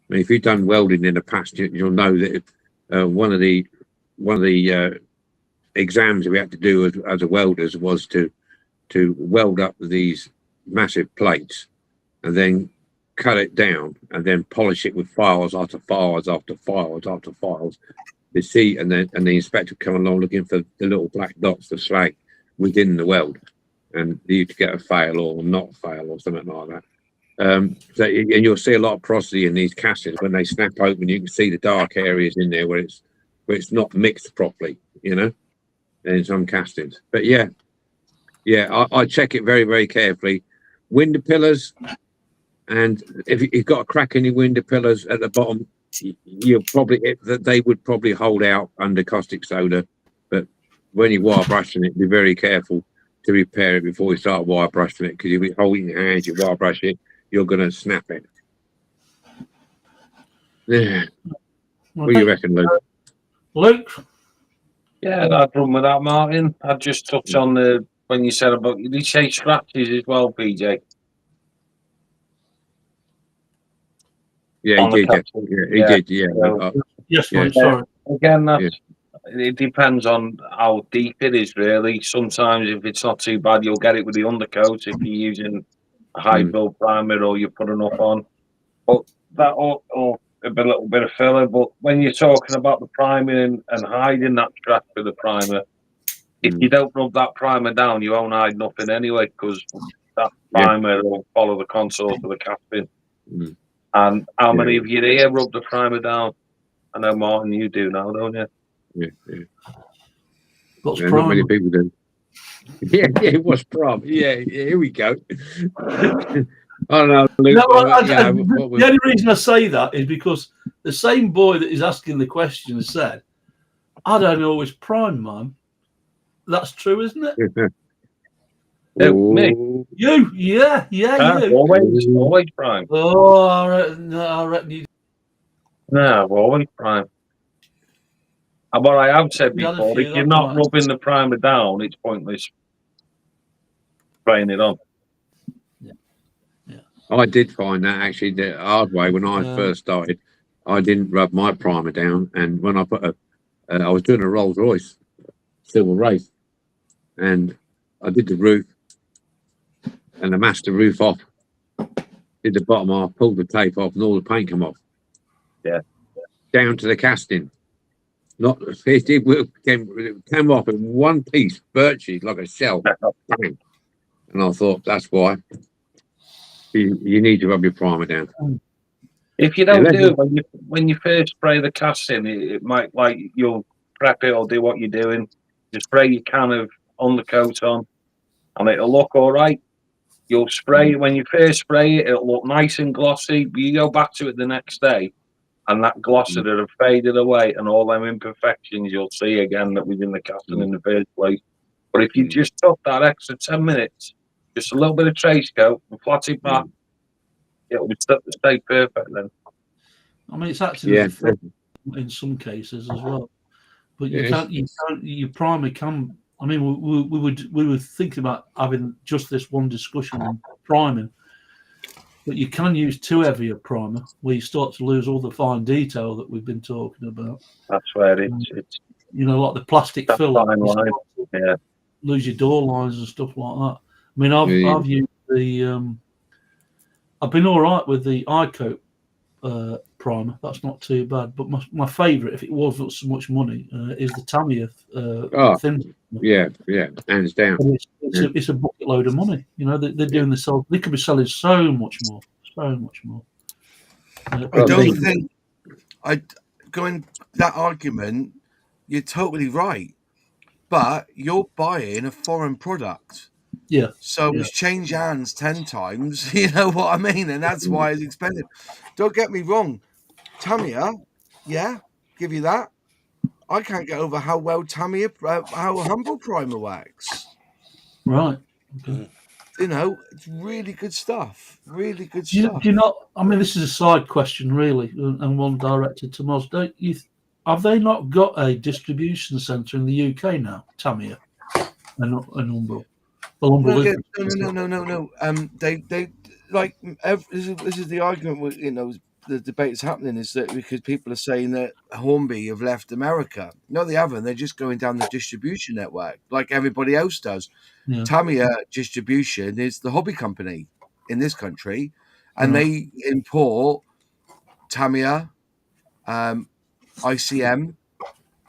I mean, if you've done welding in the past, you'll know that one of the exams we had to do as a welders was to weld up these massive plates and then cut it down and then polish it with files after files after files after files to see, and the inspector would come along looking for the little black dots of slag within the weld, and you to get a fail or not fail or something like that. And you'll see a lot of porosity in these castings when they snap open. You can see the dark areas in there where it's not mixed properly, in some castings. But yeah, I check it very, very carefully. Window pillars, and if you've got a crack in your window pillars at the bottom, they would probably hold out under caustic soda. But when you're wire brushing it, be very careful to repair it before you start wire brushing it, because you'll be holding your hands, you wire brush it, you're going to snap it. Yeah. What do you reckon, Luke? Luke? Yeah, no problem with that, Martin. I'd just touch on when you said about, did you say scratches as well, PJ? Yeah, he did. He did. Yeah. Yes, mate. Sorry. Again, it depends on how deep it is, really. Sometimes, if it's not too bad, you'll get it with the undercoat if you're using a high build primer or you put enough on. But that or a little bit of filler. But when you're talking about the priming and hiding that scratch with the primer, if you don't rub that primer down, you won't hide nothing anyway, because that primer will follow the contours of the casting. And how many of you here rub the primer down? I know, Martin, you do now, don't you? Yeah. What's not many people do. It was prom. Yeah, here we go. I don't know, Luke. The only reason I say that is because the same boy that is asking the question said, I don't always prime, man. That's true, isn't it? Who, me? Oh, You, yeah, you. Always prime. Oh, I reckon you. No, always prime. And what I have said You had a before, few, if you're that's not right. rubbing the primer down, it's pointless spraying it on. I did find that actually the hard way when I Um, first started. I didn't rub my primer down, and when I put I was doing a Rolls Royce silver race, and I did the roof, and I mashed the roof off, did the bottom off, pulled the tape off, and all the paint come off. Yeah. Down to the casting. Not it came off in one piece, virtually like a shell. Bang. And I thought that's why you need to rub your primer down. If you don't Unless do it when you first spray the casting, it might, like, you'll prep it or do what you're doing. You spray your can of on the coat on, and it'll look all right. You'll spray it when you first spray it; it'll look nice and glossy. But you go back to it the next day, and that gloss would have faded away, and all them imperfections you'll see again that was in the casting in the first place. But if you just took that extra 10 minutes, just a little bit of trace coat and flat it back, it'll stay perfect then. I mean, it's acting as a filter in some cases as well. But you can't. Your primer can. I mean, we were thinking about having just this one discussion on priming, but you can use too heavy a primer where you start to lose all the fine detail that we've been talking about. That's where it's like the plastic that filler. fine line. Yeah. Lose your door lines and stuff like that. I mean, I've used the. I've been all right with the iCoat primer. That's not too bad. But my favourite, if it wasn't so much money, is the Tamiya thin. Yeah, hands down. It's a bucket load of money. You know, they're doing the sell. They could be selling so much more. I don't think going that argument. You're totally right, but you're buying a foreign product. Yeah. So it's changed hands 10 times. You know what I mean? And that's why it's expensive. Don't get me wrong. Tamiya, give you that. I can't get over how well Tamiya, how humble primer works. Right. Okay. You know, it's really good stuff. Really good Do stuff. you not? I mean, this is a side question, really, and one directed to Moz. Don't you? Have they not got a distribution centre in the UK now, Tamiya and Umbro? No. They like this is the argument. With, the debate is happening is that because people are saying that Hornby have left America. No, they haven't. They're just going down the distribution network like everybody else does. Yeah. Tamiya Distribution is the hobby company in this country, and they import Tamiya, ICM,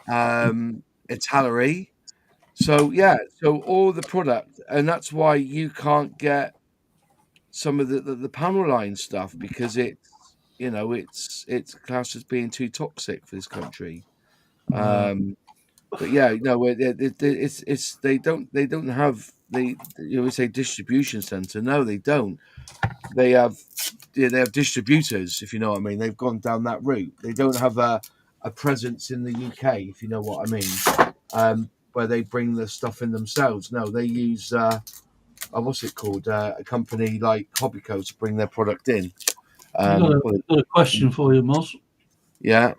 Italeri. So all the product, and that's why you can't get some of the panel line stuff because it's classed as being too toxic for this country. But yeah, no, it's they don't have we say distribution center. No, they don't. They have distributors, if you know what I mean. They've gone down that route. They don't have a presence in the UK, if you know what I mean. Where they bring the stuff in themselves. No, they use what's it called? A company like Hobbyco to bring their product in. I've got a question for you, Moz. Yeah.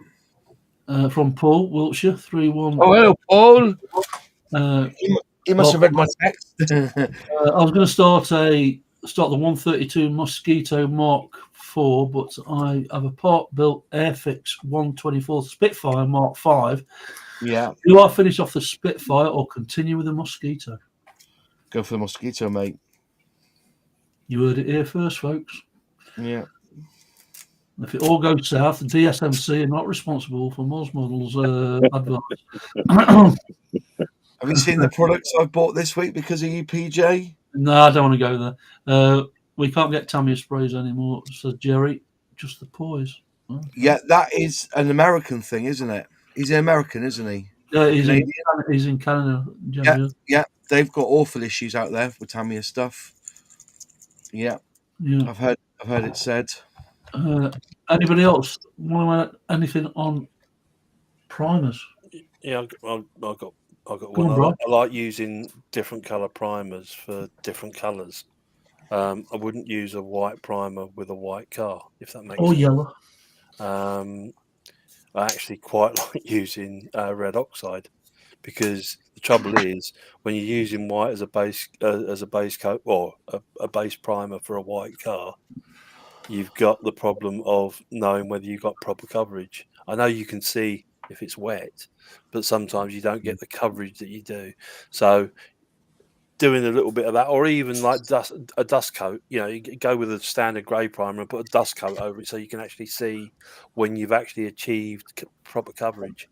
From Paul, Wiltshire, 31. Oh, hello, Paul. He must have read my text. I was going to start the 132 Mosquito Mark IV, but I have a part-built Airfix 124 Spitfire Mark V. Yeah. Do I finish off the Spitfire or continue with the Mosquito? Go for the Mosquito, mate. You heard it here first, folks. Yeah. If it all goes south, the DSMC are not responsible for MOS Models advice. Have you seen the products I've bought this week because of you, PJ? No, I don't want to go there. We can't get Tamiya sprays anymore, says Jerry. Just the poise. Oh. Yeah, that is an American thing, isn't it? He's an American, isn't he? Yeah, he's in Canada. Yeah, they've got awful issues out there with Tamiya stuff. Yeah. I've heard it said. Anybody else want to add anything on primers? Yeah, I've got I've got Go one. on, Bryan. I like using different color primers for different colors. I wouldn't use a white primer with a white car, if that makes Or sense. yellow. I actually quite like using red oxide, because the trouble is when you're using white as a base coat or a base primer for a white car, you've got the problem of knowing whether you've got proper coverage. I know you can see if it's wet, but sometimes you don't get the coverage that you do. So doing a little bit of that, or even like a dust coat, you go with a standard grey primer and put a dust coat over it so you can actually see when you've actually achieved proper coverage.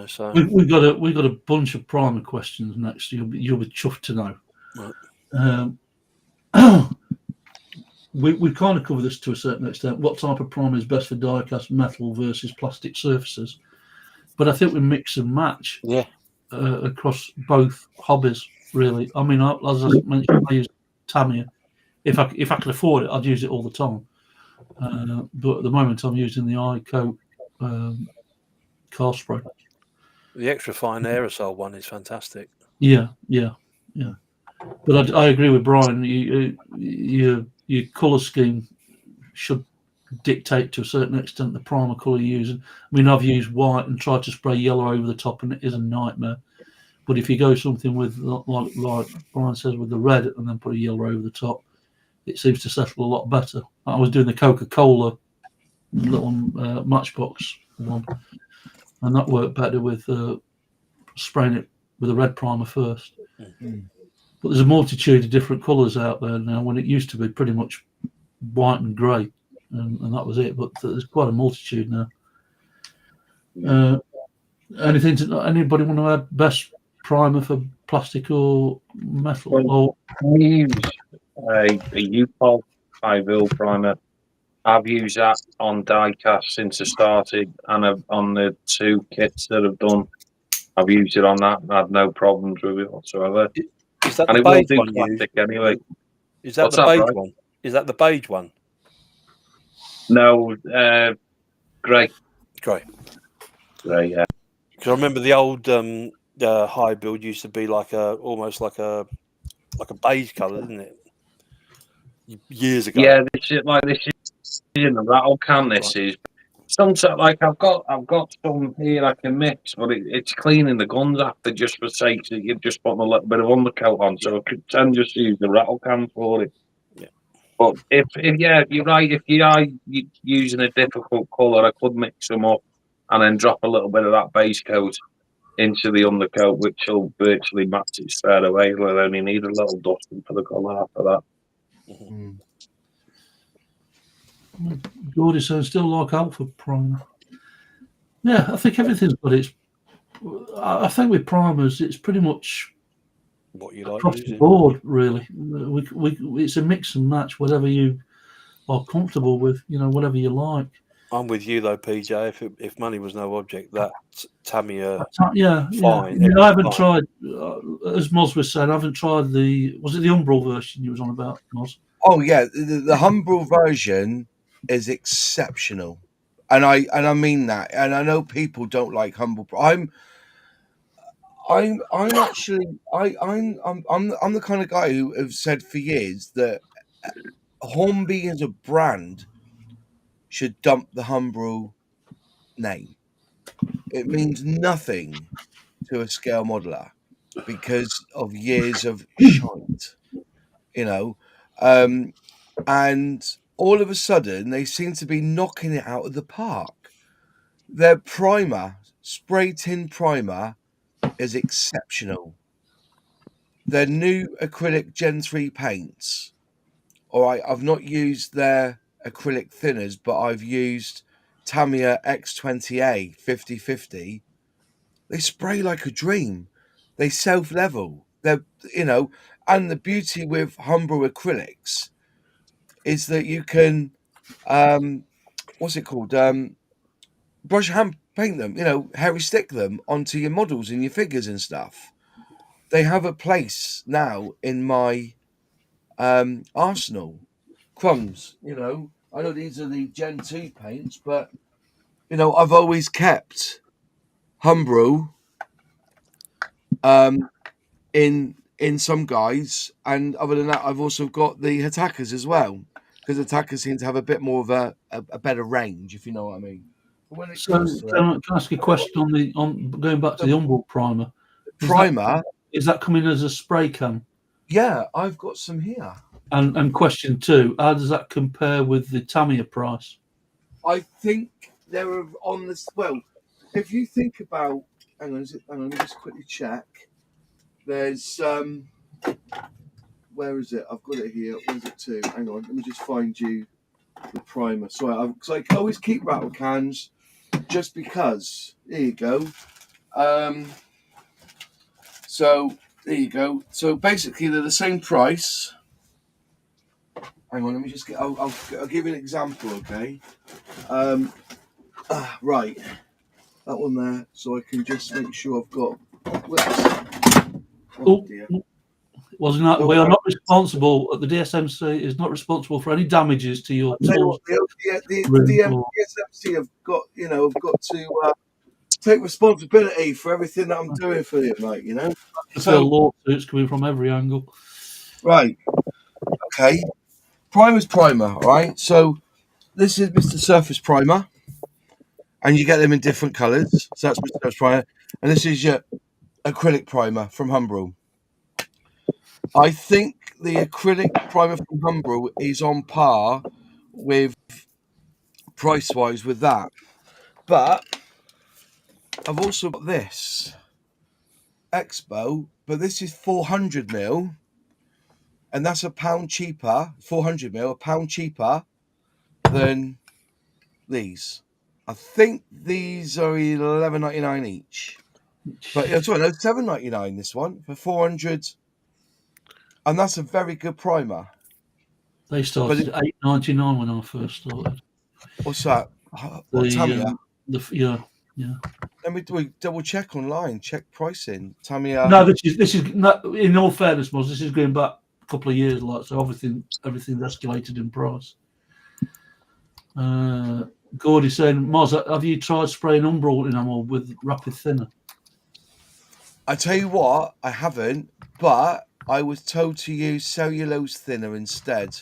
So We've got a bunch of primer questions next. You'll be chuffed to know. right. We kind of cover this to a certain extent. What type of primer is best for die-cast metal versus plastic surfaces? But I think we mix and match across both hobbies, really. I mean, as I mentioned, I use Tamiya. If I could afford it, I'd use it all the time. But at the moment, I'm using the iCoat car spray. The extra fine aerosol one is fantastic. Yeah. But I agree with Bryan. Your colour scheme should dictate to a certain extent the primer colour you're using. I mean, I've used white and tried to spray yellow over the top, and it is a nightmare. But if you go something with, like Bryan says, with the red and then put a yellow over the top, it seems to settle a lot better. I was doing the Coca-Cola little matchbox one, and that worked better with spraying it with a red primer first. But there's a multitude of different colours out there now, when it used to be pretty much white and grey, and that was it. But there's quite a multitude now. Anybody want to add best primer for plastic or metal? Well, I use a U-Pol 5 primer. I've used that on diecast since I started, and on the 2 kits that I've done, I've used it on that and had no problems with it whatsoever. Is that and the it will beige do one plastic anyway. Is that What's the that, beige Bryan? one? Is that the beige one? No, grey. Grey. Grey, yeah. Because I remember the old high build used to be almost like a beige colour, didn't it? Years ago. Yeah, this is in the rattle can. This is sometimes like I've got some here I can mix, but it's cleaning the guns after, just for sake that you're just putting a little bit of undercoat on. So I could tend just use the rattle can for it. Yeah. But if you're right. If you are using a difficult colour, I could mix them up and then drop a little bit of that base coat into the undercoat, which will virtually match it straight away. We'll only need a little dusting for the colour after that. Gordy says still like alpha primer. Yeah, I think everything's got its. I think with primers, it's pretty much what you like across using. the board, really. It's a mix and match, whatever you are comfortable with, whatever you like. I'm with you though, PJ. If money was no object, that Tamiya, Yeah. fine. I haven't tried, as Moz was saying, I haven't tried was it the Umbral version you was on about, Moz? Oh yeah, the Humbrol version is exceptional, and I mean that. And I know people don't like Humbrol. I'm the kind of guy who have said for years that Hornby as a brand should dump the Humbrol name. It means nothing to a scale modeler because of years of shite, and all of a sudden they seem to be knocking it out of the park. Their primer, spray tin primer, is exceptional. Their new acrylic Gen 3 paints. All right, I've not used their acrylic thinners, but I've used Tamiya X20A 50/50. They spray like a dream. They self-level. They're, and the beauty with Humbrol acrylics is that you can, what's it called? Brush hand paint them, hairy stick them onto your models and your figures and stuff. They have a place now in my arsenal. Crumbs, I know these are the Gen 2 paints, but I've always kept Humbrol in some guys, and other than that, I've also got the Hitakas as well, because Hitakas seem to have a bit more of a better range, if you know what I mean. But when it So comes to can I ask you a question on going back to the Umbral primer? primer, Is that coming as a spray can? yeah, I've got some here. And question 2, how does that compare with the Tamiya price? I think they're on this. Well, if you think about, hang on, let me just quickly check. There's where is it? I've got it here. Where's it to? Hang on, let me just find you the primer. Sorry, because I always keep rattle cans, just because. There you go. So there you go. So basically, they're the same price. Hang on, let me just get. I'll give you an example, okay? Right, that one there. So I can just make sure I've got. Oh dear. Wasn't that? We are not responsible. The DSMC is not responsible for any damages to your tools. The DSMC have got, have got to take responsibility for everything that I'm doing for them, like, I feel lawsuits coming from every angle. Right. Okay. Primer's primer, all right? So this is Mr. Surface Primer, and you get them in different colours. So that's Mr. Surface Primer. And this is your acrylic primer from Humbrol. I think the acrylic primer from Humbrol is on par with price-wise with that. But I've also got this Expo, but this is 400ml, and that's £1 cheaper. 400ml, £1 cheaper than these. I think these are $11.99 each. But sorry, no, $7.99 this one for 400, and that's a very good primer. They started at $8.99 when I first started. What's that? What, Tamiya? Yeah. Let me double check online. Check pricing. Tamiya. No, this is not, in all fairness, Moz, this is going back a couple of years, like, so everything's escalated in price. Gordy saying, Moz, have you tried spraying Umbral enamel with rapid thinner? I tell you what, I haven't, but I was told to use cellulose thinner instead.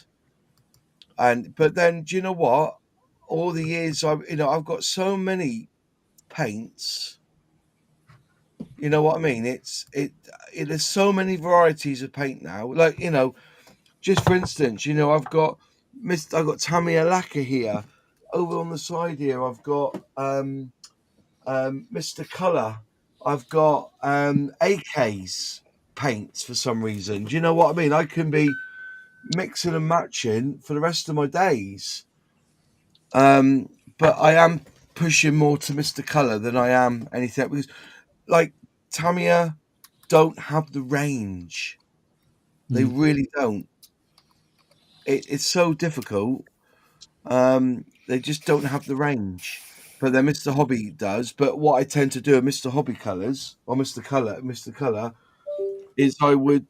But then, do you know what? All the years I've got so many paints. You know what I mean? There's so many varieties of paint now. Like, just for instance, I've got Tamiya lacquer here. Over on the side here, I've got Mr. Colour. I've got AK's paints for some reason. Do you know what I mean? I can be mixing and matching for the rest of my days. But I am pushing more to Mr. Colour than I am anything, because like Tamiya don't have the range. They really don't. It's so difficult. They just don't have the range. But then Mr. Hobby does. But what I tend to do with Mr. Hobby colours or Mr. Colour is I would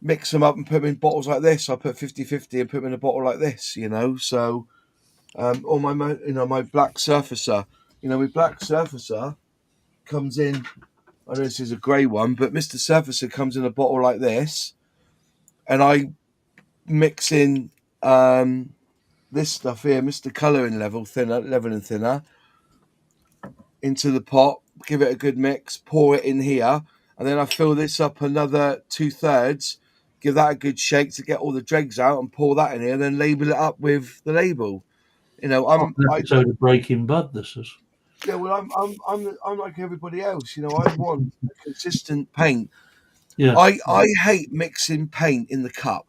mix them up and put them in bottles like this. I put 50-50 and put them in a bottle like this, So or my black surfacer. My black surfacer comes in. I know this is a grey one, but Mr. Surfacer comes in a bottle like this, and I mix in this stuff here, Mr. Colouring level and thinner, into the pot, give it a good mix, pour it in here, and then I fill this up another 2/3, give that a good shake to get all the dregs out, and pour that in here, then label it up with the label. I'm an episode of Breaking Bad. This is. Yeah, well, I'm like everybody else. I want a consistent paint. Yeah. I hate mixing paint in the cup.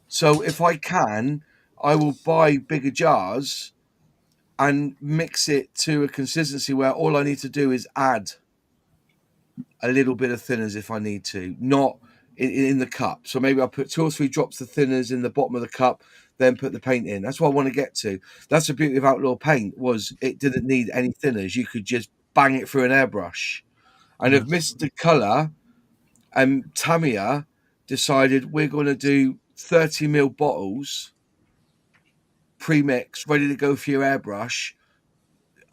So if I can, I will buy bigger jars and mix it to a consistency where all I need to do is add a little bit of thinners if I need to, not in the cup. So maybe I'll put 2 or 3 drops of thinners in the bottom of the cup, then put the paint in. That's what I want to get to. That's the beauty of Outlaw Paint, was it didn't need any thinners. You could just bang it through an airbrush. And if Mr. Colour and Tamiya decided we're going to do 30ml bottles pre-mixed, ready to go for your airbrush,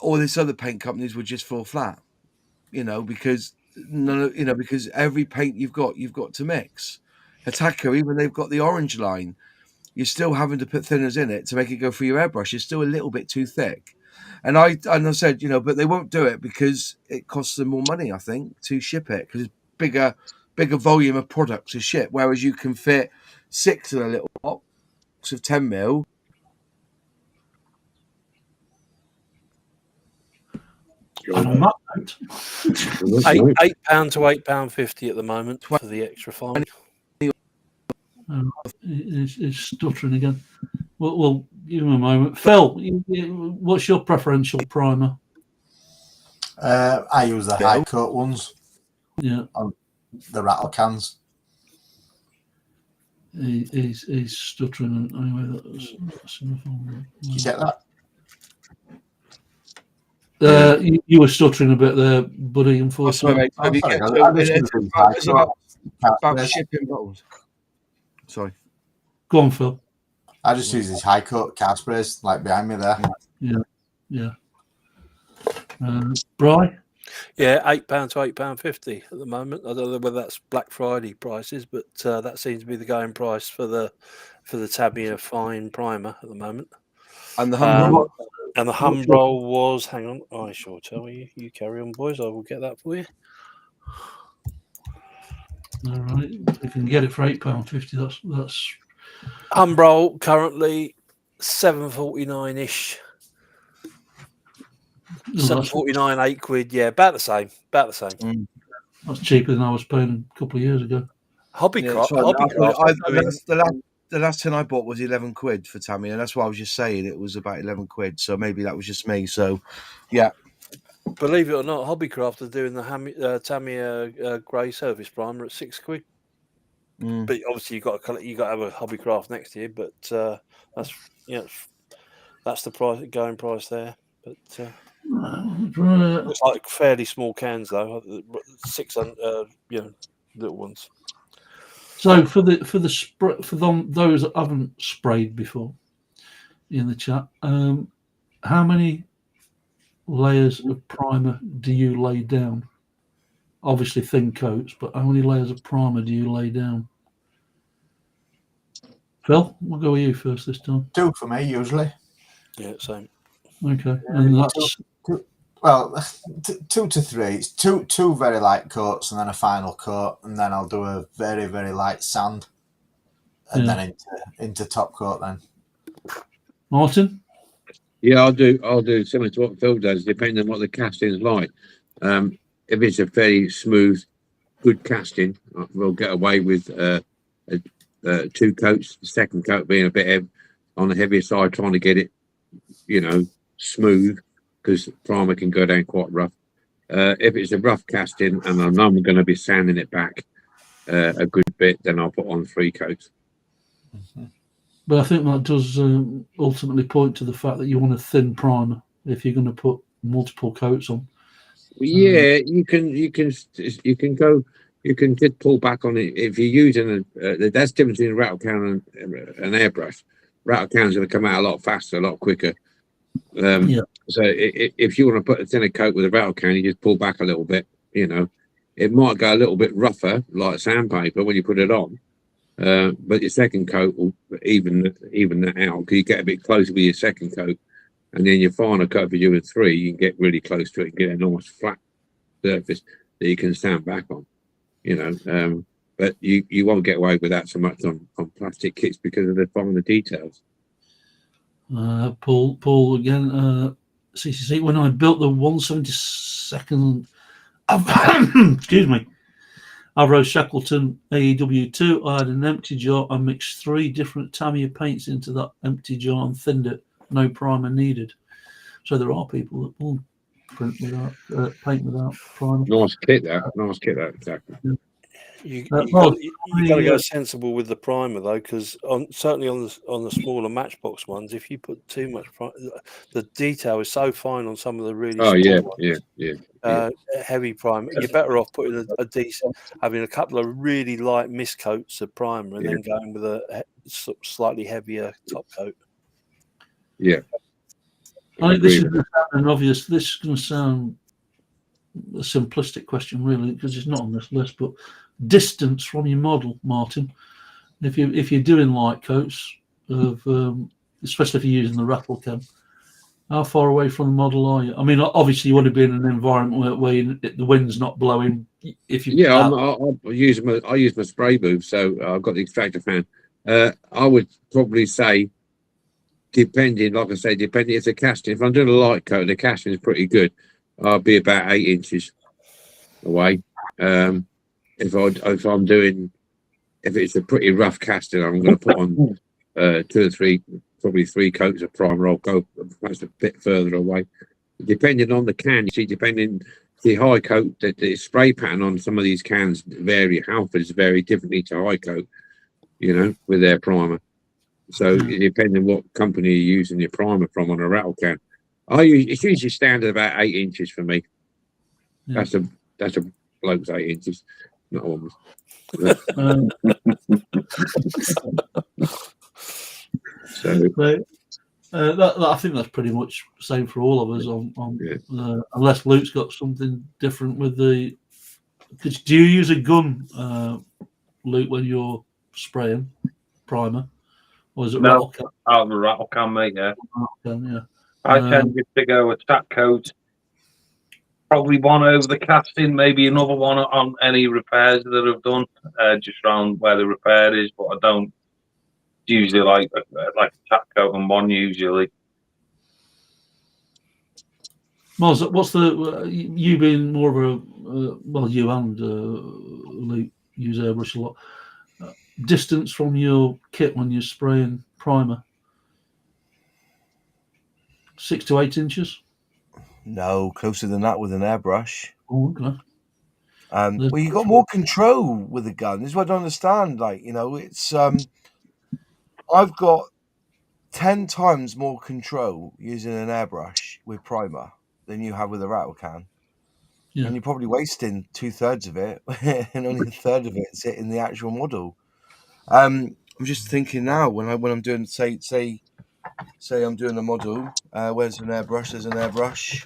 all these other paint companies would just fall flat. because because every paint you've got to mix. Attacker, even they've got the orange line, you're still having to put thinners in it to make it go through your airbrush. It's still a little bit too thick. And I said, but they won't do it because it costs them more money, I think, to ship it, because it's bigger volume of product to ship. Whereas you can fit 6 in a little box of 10 mil. And on that note, £8 to £8.50 at the moment for the extra fine. He's stuttering again. We'll give him a moment. Phil, what's your preferential primer? I use the high coat ones. Yeah, on the rattle cans. He's stuttering. Anyway, that's enough. Did you get that? You were stuttering a bit there, buddy. Unfortunately, About shipping bottles. Sorry. Go on, Phil. I just use these high coat car sprays like behind me there. Yeah. Bryan? Yeah, £8 to £8.50 at the moment. I don't know whether that's Black Friday prices, but that seems to be the going price for the Tamiya Fine Primer at the moment. And the Humbrol. And the Humbrol was, hang on, I shall tell you. You carry on, boys. I will get that for you. All right, we can get it for £8.50. That's Humbrol currently £7.49-ish. 7.49, £8. Yeah, about the same. That's cheaper than I was paying a couple of years ago. Hobbycraft. The last tin I bought was £11 for Tamiya, and that's why I was just saying it was about £11. So maybe that was just me. So, yeah. Believe it or not, Hobbycraft are doing the Tamiya grey surface primer at £6. But obviously you got to have a Hobbycraft next to you. But that's the going price there. But it's like fairly small cans though, 600 little ones. So for those that haven't sprayed before in the chat, how many layers of primer do you lay down? Obviously thin coats, but how many layers of primer do you lay down? Phil, we'll go with you first this time. 2 for me usually. Yeah, same. Okay, and that's 2 to 3. It's two very light coats and then a final coat, and then I'll do a very, very light sand, and then into top coat. Then Martin. Yeah, I'll do similar to what Phil does, depending on what the casting is like. If it's a fairly smooth, good casting, we'll get away with 2 coats. The second coat being a bit on the heavier side, trying to get it, smooth, because primer can go down quite rough. If it's a rough casting and I know I'm going to be sanding it back a good bit, then I'll put on 3 coats. But I think that does ultimately point to the fact that you want a thin primer if you're going to put multiple coats on. Yeah, you can just pull back on it if you're using that's the difference between a rattle can and an airbrush. Rattle can's going to come out a lot faster, a lot quicker. So if you want to put a thinner coat with a rattle can, you just pull back a little bit. It might go a little bit rougher, like sandpaper, when you put it on. But your second coat will even that out, because you get a bit closer with your second coat, and then your final coat for you and 3, you can get really close to it and get a nice flat surface that you can stand back on. But you won't get away with that so much on plastic kits because of the finer details. Paul again. CCC. When I built the 172nd, excuse me, Avro Shackleton AEW2, I had an empty jar. I mixed 3 different Tamiya paints into that empty jar and thinned it. No primer needed. So there are people that will paint without primer. Nice kit that. Exactly. Yeah. You got to go sensible with the primer though, because certainly on the smaller Matchbox ones, if you put too much the detail is so fine on some of the really small ones, heavy primer. You're better off putting a decent, having a couple of really light mist coats of primer, and then going with a slightly heavier top coat. Yeah, I think this is going to sound obvious. This is going to sound a simplistic question, really, because it's not on this list. But distance from your model, Martin. If you're doing light coats of, especially if you're using the rattle can, how far away from the model are you? I mean, obviously you want to be in an environment where the wind's not blowing. If you I use my spray booth, so I've got the extractor fan. I would probably say, depending, like I say, depending if the casting. If I'm doing a light coat, the casting is pretty good. I'll be about 8 inches away. If it's a pretty rough casting, I'm going to put on 2 or 3, probably 3 coats of primer. I'll go perhaps a bit further away, depending on the can. You see, depending the high coat, the spray pattern on some of these cans vary. Halfords vary differently to high coat, with their primer. So depending what company you're using your primer from on a rattle can, it's usually standard about 8 inches for me. Yeah. That's a bloke's 8 inches, not a woman's. I think that's pretty much the same for all of us. Unless Luke's got something different with the. Do you use a gun, Luke, when you're spraying primer, or is it rattle can? Out of the rattle can, mate. Yeah. Yeah. I tend to go a tack coat. Probably one over the casting, maybe another one on any repairs that I've done, just around where the repair is. But I don't usually like a tack coat on one usually. Moz, what's you being more of a you and Luke use airbrush a lot. Distance from your kit when you're spraying primer? 6 to 8 inches. No, closer than that with an airbrush. Oh, okay. Well, you got more control with a gun. This is what I don't understand. It's I've got 10 times more control using an airbrush with primer than you have with a rattle can. Yeah. And you're probably wasting 2/3 of it, and only 1/3 of it's in the actual model. I'm just thinking now when I'm doing say I'm doing a model. Where's an airbrush? There's an airbrush.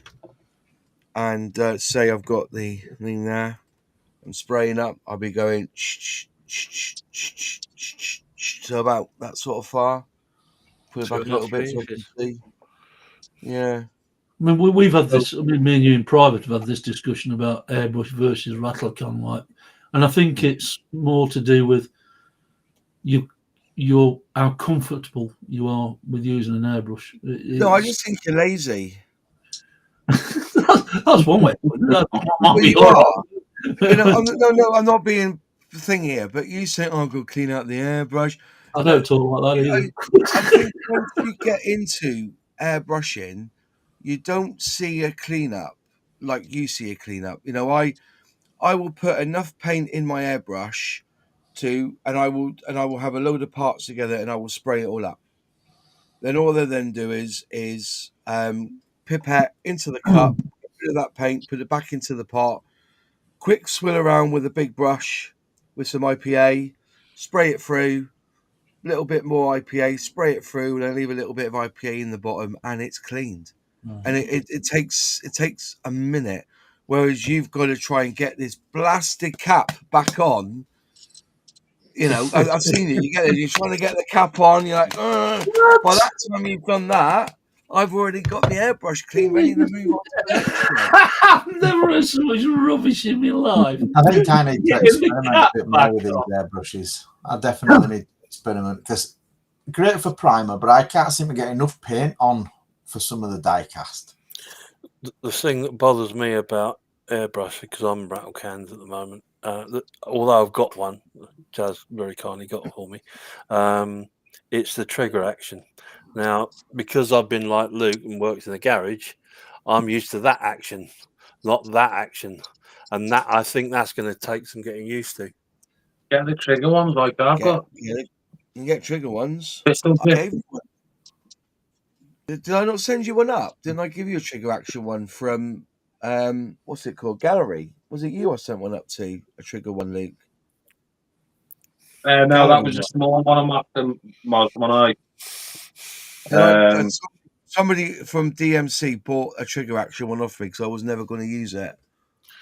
And say I've got the thing there, I'm spraying up, I'll be going so about that sort of far. Put it back a little bit so I can see. Yeah. I mean, we've had this, me and you in private have had this discussion about airbrush versus rattle can light. And I think it's more to do with how comfortable you are with using an airbrush. No, I just think you're lazy. That's one way. I'm not being the thing here, but you say, "Oh, go clean out the airbrush." I don't talk like that either. I think once you get into airbrushing, you don't see a cleanup like you see a cleanup. I will put enough paint in my airbrush and I will have a load of parts together and I will spray it all up. Then all they then do is pipette into the cup, get rid of that paint, put it back into the pot, quick swill around with a big brush with some IPA, spray it through, a little bit more IPA, spray it through, and then leave a little bit of IPA in the bottom, and it's cleaned. Mm-hmm. And it takes a minute, whereas you've got to try and get this blasted cap back on. I've seen it. You're trying to get the cap on. You're like, by that time you've done that, I've already got the airbrush clean, ready to move on to the next one. I've never had so much rubbish in my life. I think I need to experiment a bit more with these airbrushes. I definitely need to experiment because great for primer, but I can't seem to get enough paint on for some of the die cast. The thing that bothers me about airbrush, because I'm rattle cans at the moment, although I've got one, Jazz very kindly got it for me, it's the trigger action. Now, because I've been like Luke and worked in the garage, I'm used to that action, not that action. And that I think that's going to take some getting used to. Get the trigger ones like I've got. Yeah, you can get trigger ones. Did I not send you one up? Didn't I give you a trigger action one from, what's it called? Gallery? Was it you I sent one up to? A trigger one, Luke? No, that was a small one. I'm after one. Somebody from DMC bought a trigger action one off me because I was never going to use it.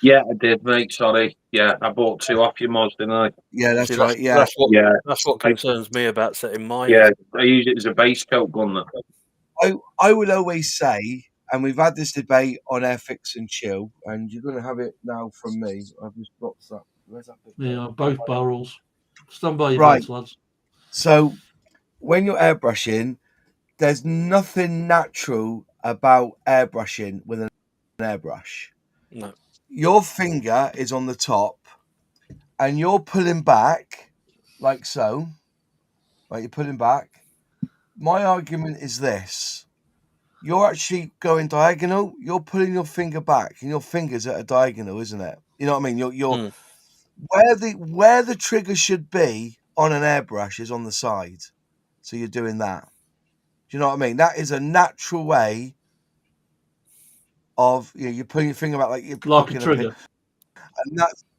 Yeah, I did, mate. Sorry. Yeah, I bought 2 off your mods, didn't I? Yeah, that's See, right. Yeah. that's what concerns me about setting mine. Yeah, I use it as a base coat gun. That. I would always say, and we've had this debate on Airfix and Chill, and you're going to have it now from me. I've just boxed that. Where's that bit? Yeah, both barrels. Stand by your Right. beds, lads. So when you're airbrushing, there's nothing natural about airbrushing with an airbrush. No. Your finger is on the top, and you're pulling back like so. Right, you're pulling back. My argument is this. You're actually going diagonal. You're pulling your finger back, and your finger's at a diagonal, isn't it? You know what I mean? You're where the trigger should be on an airbrush is on the side. So you're doing that. Do you know what I mean? That is a natural way of you're putting your finger back like you're Like a cocking trigger.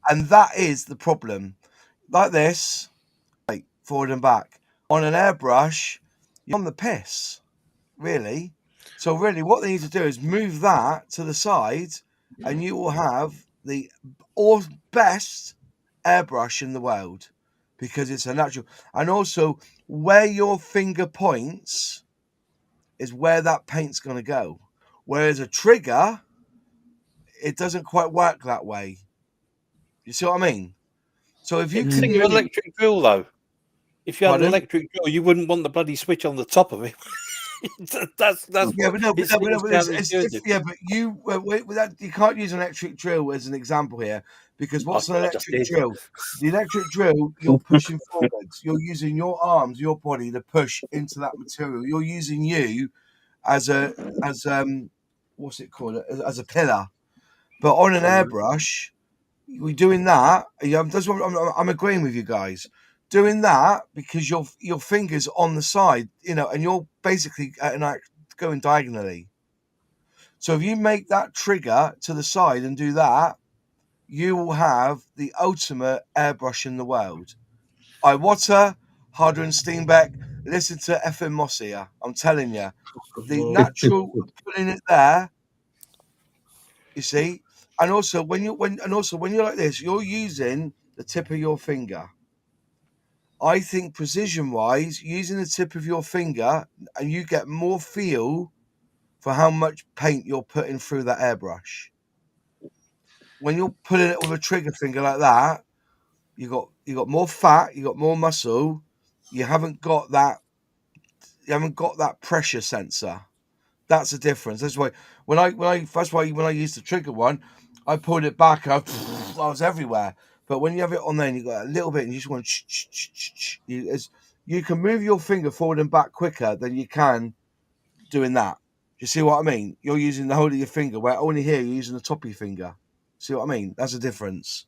and that is the problem. Like this, like forward and back on an airbrush, you're on the piss, really. So really, what they need to do is move that to the side, and you will have the best airbrush in the world because it's a natural. And also, where your finger points is where that paint's going to go. Whereas a trigger, it doesn't quite work that way. You see what I mean? So if you Think can of an move, electric drill, though. If you had Pardon? an electric drill, you wouldn't want the bloody switch on the top of it. that's yeah, what but yeah, but you with that, you can't use an electric drill as an example here because what's an I just electric did. drill? The electric drill, you're pushing forwards. You're using your arms, your body to push into that material. You're using you as what's it called? As a pillar. But on an airbrush, we're doing that. That's what I'm agreeing with you guys. Doing that because your fingers on the side, and you're basically going diagonally. So if you make that trigger to the side and do that, you will have the ultimate airbrush in the world. Iwata, Harder and Steenbeck, listen to FM Moss here. I'm telling you, the natural putting it there. You see, and also when you're like this, you're using the tip of your finger. I think precision wise, using the tip of your finger, and you get more feel for how much paint you're putting through that airbrush. When you're putting it with a trigger finger like that, you got more fat, you got more muscle, you haven't got that pressure sensor. That's the difference. That's why when I used the trigger one, I pulled it back. I was everywhere. But when you have it on there, and you got a little bit, and you just want you can move your finger forward and back quicker than you can doing that. Do you see what I mean? You're using the whole of your finger, where only here you're using the top of your finger. See what I mean? That's a difference.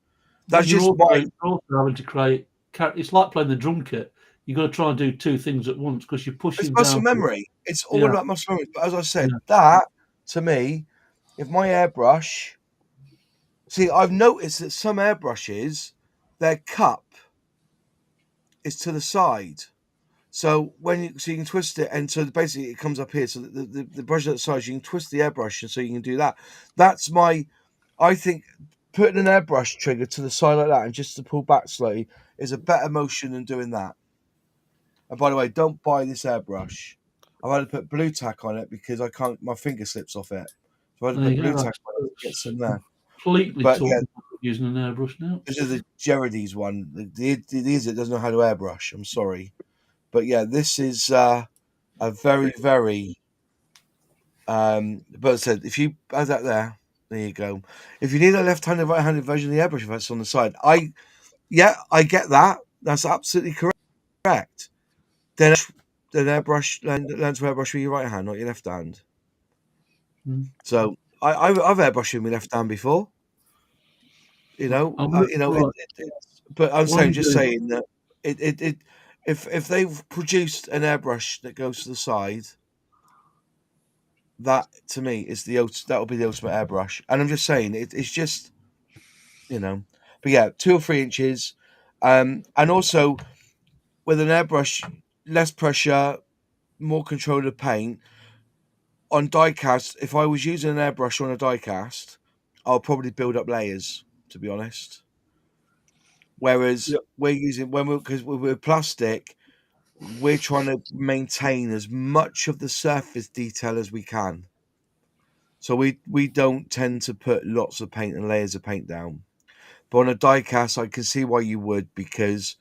That's You're just also having to create. It's like playing the drum kit. You've got to try and do two things at once because you're pushing It's muscle down. memory. It's all about muscle memory. But as I said, Yeah. that to me, if my airbrush, see, I've noticed that some airbrushes, their cup is to the side. So you can twist it, and so basically it comes up here. So the brush at the side, you can twist the airbrush, and so you can do that. I think putting an airbrush trigger to the side like that and just to pull back slightly is a better motion than doing that. And by the way, don't buy this airbrush. I've had to put blue tack on it because my finger slips off it. So I had to put blue tack on it to get some there. Completely But yeah, using an airbrush now. this is the Gerardies one. The idiot doesn't know how to airbrush. I'm sorry. But yeah, this is a very, very but I said, if you add that there you go. If you need a left-handed, right-handed version of the airbrush, if that's on the side, I get that. That's absolutely correct. Then airbrush, learn to airbrush with your right hand, not your left hand. So I've airbrushed with my left hand before. But I'm saying that if they've produced an airbrush that goes to the side, that to me is that'll be the ultimate airbrush. And I'm just saying it's just but yeah, 2 or 3 inches, and also with an airbrush, less pressure, more control of the paint. On diecast, if I was using an airbrush on a diecast, I'll probably build up layers, to be honest. Whereas because we're plastic, we're trying to maintain as much of the surface detail as we can. So we don't tend to put lots of paint and layers of paint down. But on a die cast, I can see why you would, because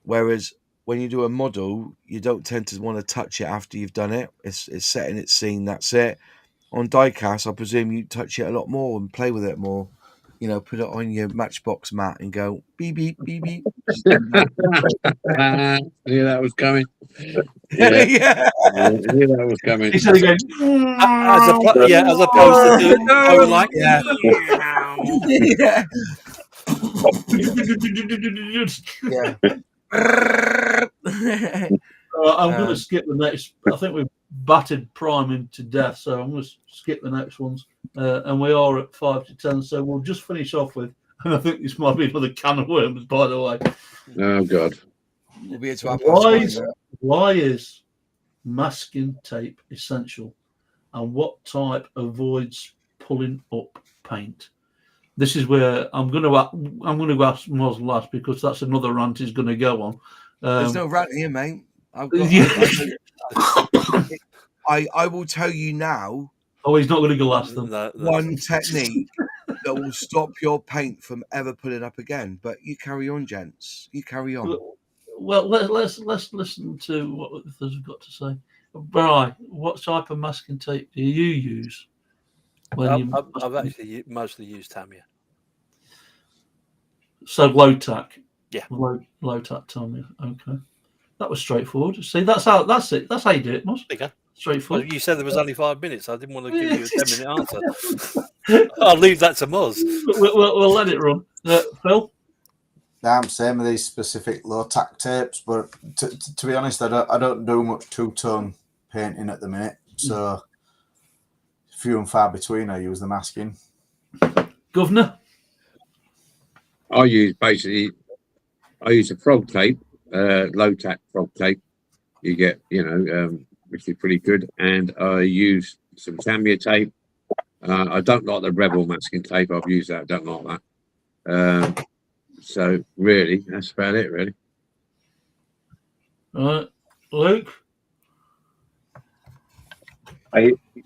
whereas when you do a model, you don't tend to want to touch it after you've done it. It's set in its scene, that's it. On die cast, I presume you touch it a lot more and play with it more. You know, put it on your Matchbox mat and go beep beep beep beep. Yeah, that was coming. Yeah, Yeah. that was coming. He said again. As opposed to going like, Yeah. Yeah. Yeah. I'm going to skip the next. I think we've battered priming to death, so I'm going to skip the next ones. And we are at 5 to 10, so we'll just finish off with. And I think this might be another can of worms, by the way. Oh God! We'll be to our Why is masking tape essential, and what type avoids pulling up paint? This is where I'm going to ask Moz last, because that's another rant he's going to go on. There's no rant here, mate. I will tell you now. Oh, he's not going to go last then. One technique that will stop your paint from ever pulling up again. But you carry on, gents. You carry on. Well, let's listen to what others have got to say. Bryan, what type of masking tape do you use? I've actually mostly used Tamiya. So low tack. Yeah. Low tack Tamiya. Okay. That was straightforward. See, that's it. That's how you do it, Moss. Okay. Straightforward. Well, you said there was only 5 minutes. I didn't want to give you a 10-minute answer. I'll leave that to Moz. We'll let it run. Phil? I'm same with these specific low tack tapes, but to be honest, I don't do much two-tone painting at the minute, so few and far between I use the masking. Governor? I use a frog tape, low tack frog tape. You get, which is pretty good, and I use some Tamiya tape. I don't like the Rebel masking tape. I've used that. Don't like that. So really, that's about it. Really. Luke?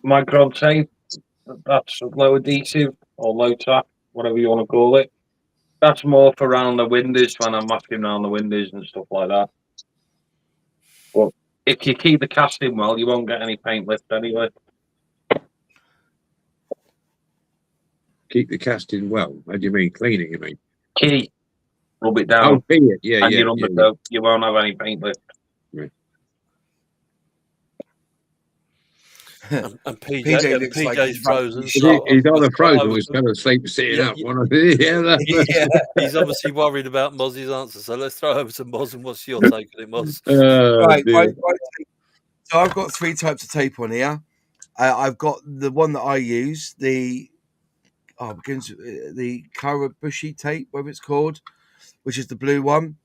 Micro tape. That's low adhesive or low tack, whatever you want to call it. That's more for around the windows, when I'm masking around the windows and stuff like that. But if you keep the casting well, you won't get any paint lift anyway. Keep the casting well. How do you mean cleaning? You mean Key, rub it down. Oh, clean it. Yeah, and yeah. you're undercoat. You won't have any paint lift. Right. And PJ's frozen. He's either frozen or he's fell asleep sitting up. He's obviously worried about Moz's answer. So let's throw over to Moz. And what's your take on it, Moz? Right. So I've got 3 types of tape on here. I've got the one that I use, the Karabushi tape, whatever it's called, which is the blue one.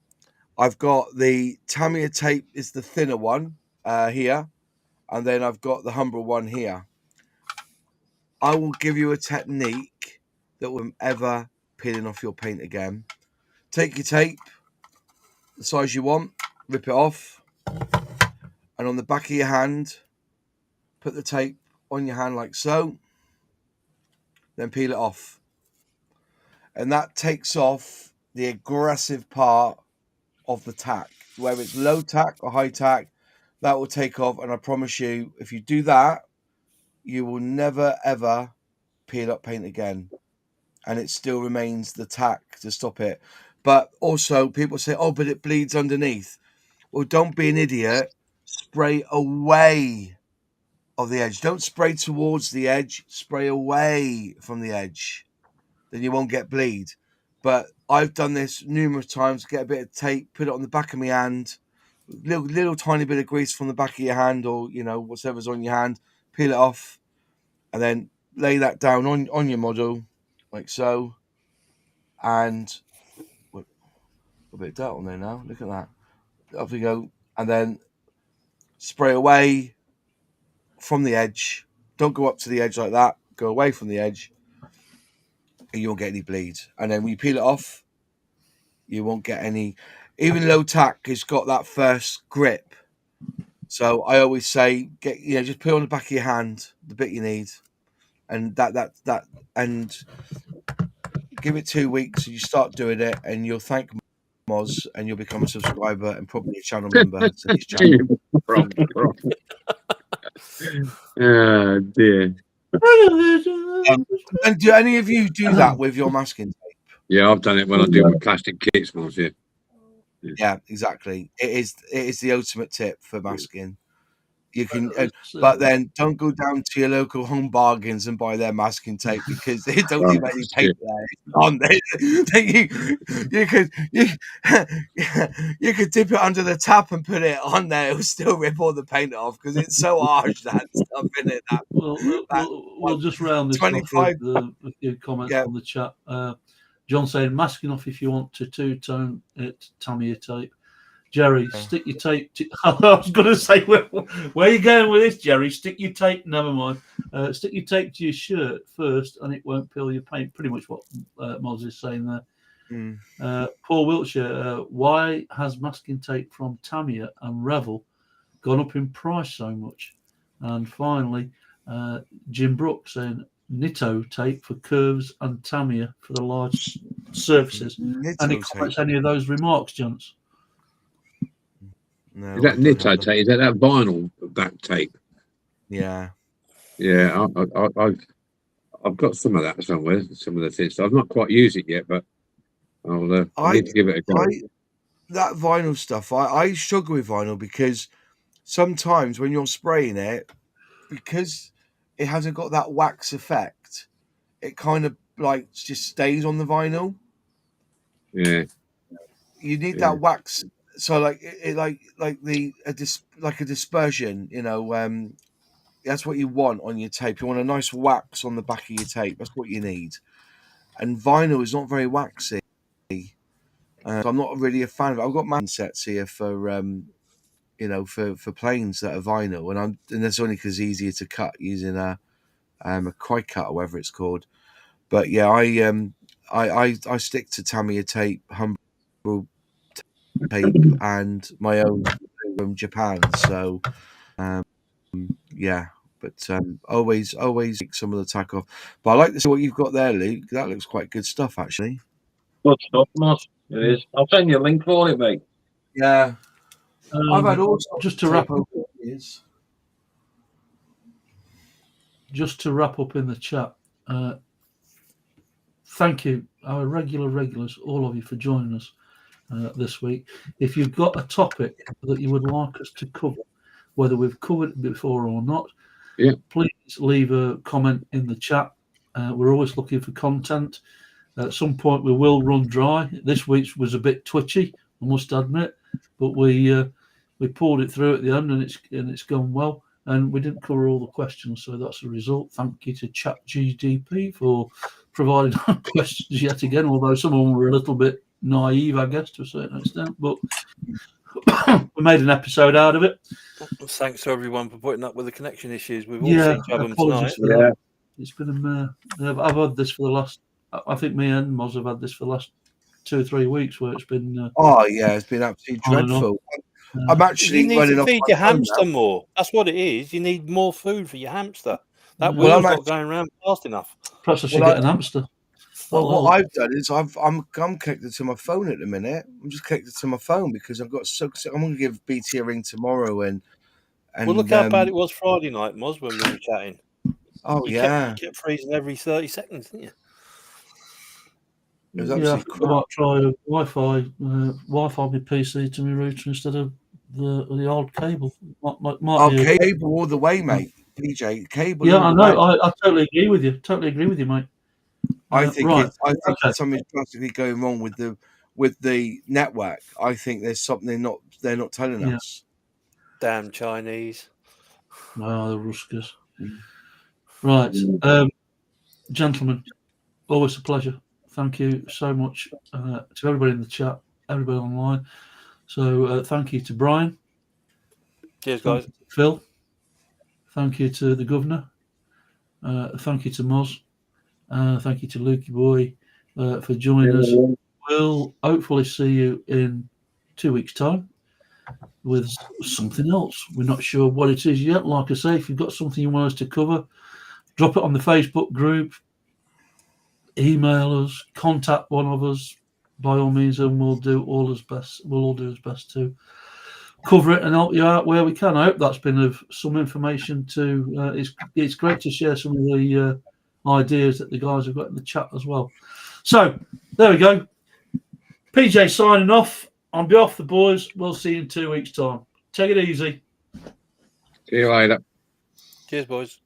I've got the Tamiya tape, is the thinner one here. And then I've got the Humbrol one here. I will give you a technique that will ever peeling off your paint again. Take your tape, the size you want, rip it off, and on the back of your hand, put the tape on your hand like so, then peel it off. And that takes off the aggressive part of the tack. Whether it's low tack or high tack, that will take off. And I promise you, if you do that, you will never, ever peel up paint again. And it still remains the tack to stop it. But also, people say, oh, but it bleeds underneath. Well, don't be an idiot. Spray away of the edge. Don't spray towards the edge. Spray away from the edge. Then you won't get bleed. But I've done this numerous times. Get a bit of tape, put it on the back of my hand. Little tiny bit of grease from the back of your hand, or whatever's on your hand. Peel it off, and then lay that down on your model, like so. And a bit of dirt on there now. Look at that. Off we go, and then spray away from the edge. Don't go up to the edge like that. Go away from the edge, and you won't get any bleed. And then when you peel it off, you won't get any. Even low tack has got that first grip. So I always say, just put it on the back of your hand, the bit you need, and and give it 2 weeks, and you start doing it, and you'll thank MOS, and you'll become a subscriber and probably a channel member to this channel. Oh dear. And do any of you do that with your masking tape? Yeah, I've done it when I do with plastic kits, Moz. Yeah. Yeah, exactly. It is the ultimate tip for masking. You can, but then don't go down to your local Home Bargains and buy their masking tape because they don't leave any paper there on there. You could dip it under the tap and put it on there. It'll still rip all the paint off because it's so harsh, that stuff in it. We'll just round this 25 off with a few comments on the chat. John saying masking off if you want to two-tone it, Tamiya tape. Jerry, stick your tape. I was going to say, where are you going with this, Jerry? Stick your tape. Never mind. Stick your tape to your shirt first, and it won't peel your paint. Pretty much what Moz is saying there. Paul Wiltshire, why has masking tape from Tamiya and Revel gone up in price so much? And finally, Jim Brooks saying Nitto tape for curves and Tamiya for the large surfaces. Any comments? Any of those remarks, gents? No, is that Nitto tape? Is that vinyl back tape? Yeah. Yeah, I've got some of that somewhere. Some of the things. I've not quite used it yet, but I need to give it a go. That vinyl stuff, I struggle with vinyl because sometimes when you're spraying it, because it hasn't got that wax effect, it kind of like just stays on the vinyl. Yeah. You need that wax. So like a dispersion, that's what you want on your tape. You want a nice wax on the back of your tape. That's what you need. And vinyl is not very waxy. So I'm not really a fan of it. I've got man sets here for for planes that are vinyl, and that's only because it's easier to cut using a cry cut or whatever it's called. But yeah, I stick to Tamiya tape, Humbrol tape, and my own from Japan. So yeah, but always take some of the tack off. But I like to see what you've got there, Luke. That looks quite good stuff, actually. Good stuff, Moss. It is. I'll send you a link for it, mate. Yeah. I've had all just to wrap up. Just to wrap up in the chat. Thank you, our regulars, all of you, for joining us this week. If you've got a topic that you would like us to cover, whether we've covered it before or not, please leave a comment in the chat. We're always looking for content. At some point, we will run dry. This week's was a bit twitchy, I must admit, but we pulled it through at the end, and it's gone well. And we didn't cover all the questions, so that's a result. Thank you to ChatGDP for providing questions yet again, although some of them were a little bit naive, I guess, to a certain extent. But we made an episode out of it. Thanks to everyone for putting up with the connection issues. We've all seen each other tonight. It's been I've had this for the last. I think me and Moz have had this for the last 2 or 3 weeks, where it's been. It's been absolutely dreadful. I'm actually you need to feed your hamster more. That's what it is. You need more food for your hamster. That wheel's not going around fast enough. Perhaps I should get an hamster. Well, what I've done is I'm connected to my phone at the minute. I'm just connected to my phone because I've got I'm going to give BT a ring tomorrow and well, look how bad it was Friday night, Moz, when we were chatting. Oh, you kept freezing every 30 seconds, didn't you? I might try Wi-Fi my PC to my router instead of the old cable. Cable all the way, mate. DJ, cable. Yeah, I know. I totally agree with you. Mate. I think something's drastically going wrong with the network. I think there's something they're not telling us. Damn Chinese. Wow, the Ruskers. Right, gentlemen, always a pleasure. Thank you so much to everybody in the chat, everybody online. So thank you to Bryan. Cheers, guys. Phil. Thank you to the governor. Thank you to Moz. Thank you to Lukey Boy for joining us. We'll hopefully see you in 2 weeks' time with something else. We're not sure what it is yet. Like I say, if you've got something you want us to cover, drop it on the Facebook group, email us, contact one of us by all means, and we'll do all as best. We'll all do as best to cover it and help you out where we can. I hope that's been of some information to. It's great to share some of the ideas that the guys have got in the chat as well. So there we go. PJ signing off. On behalf of the boys, we'll see you in 2 weeks' time. Take it easy. See you later. Cheers, boys.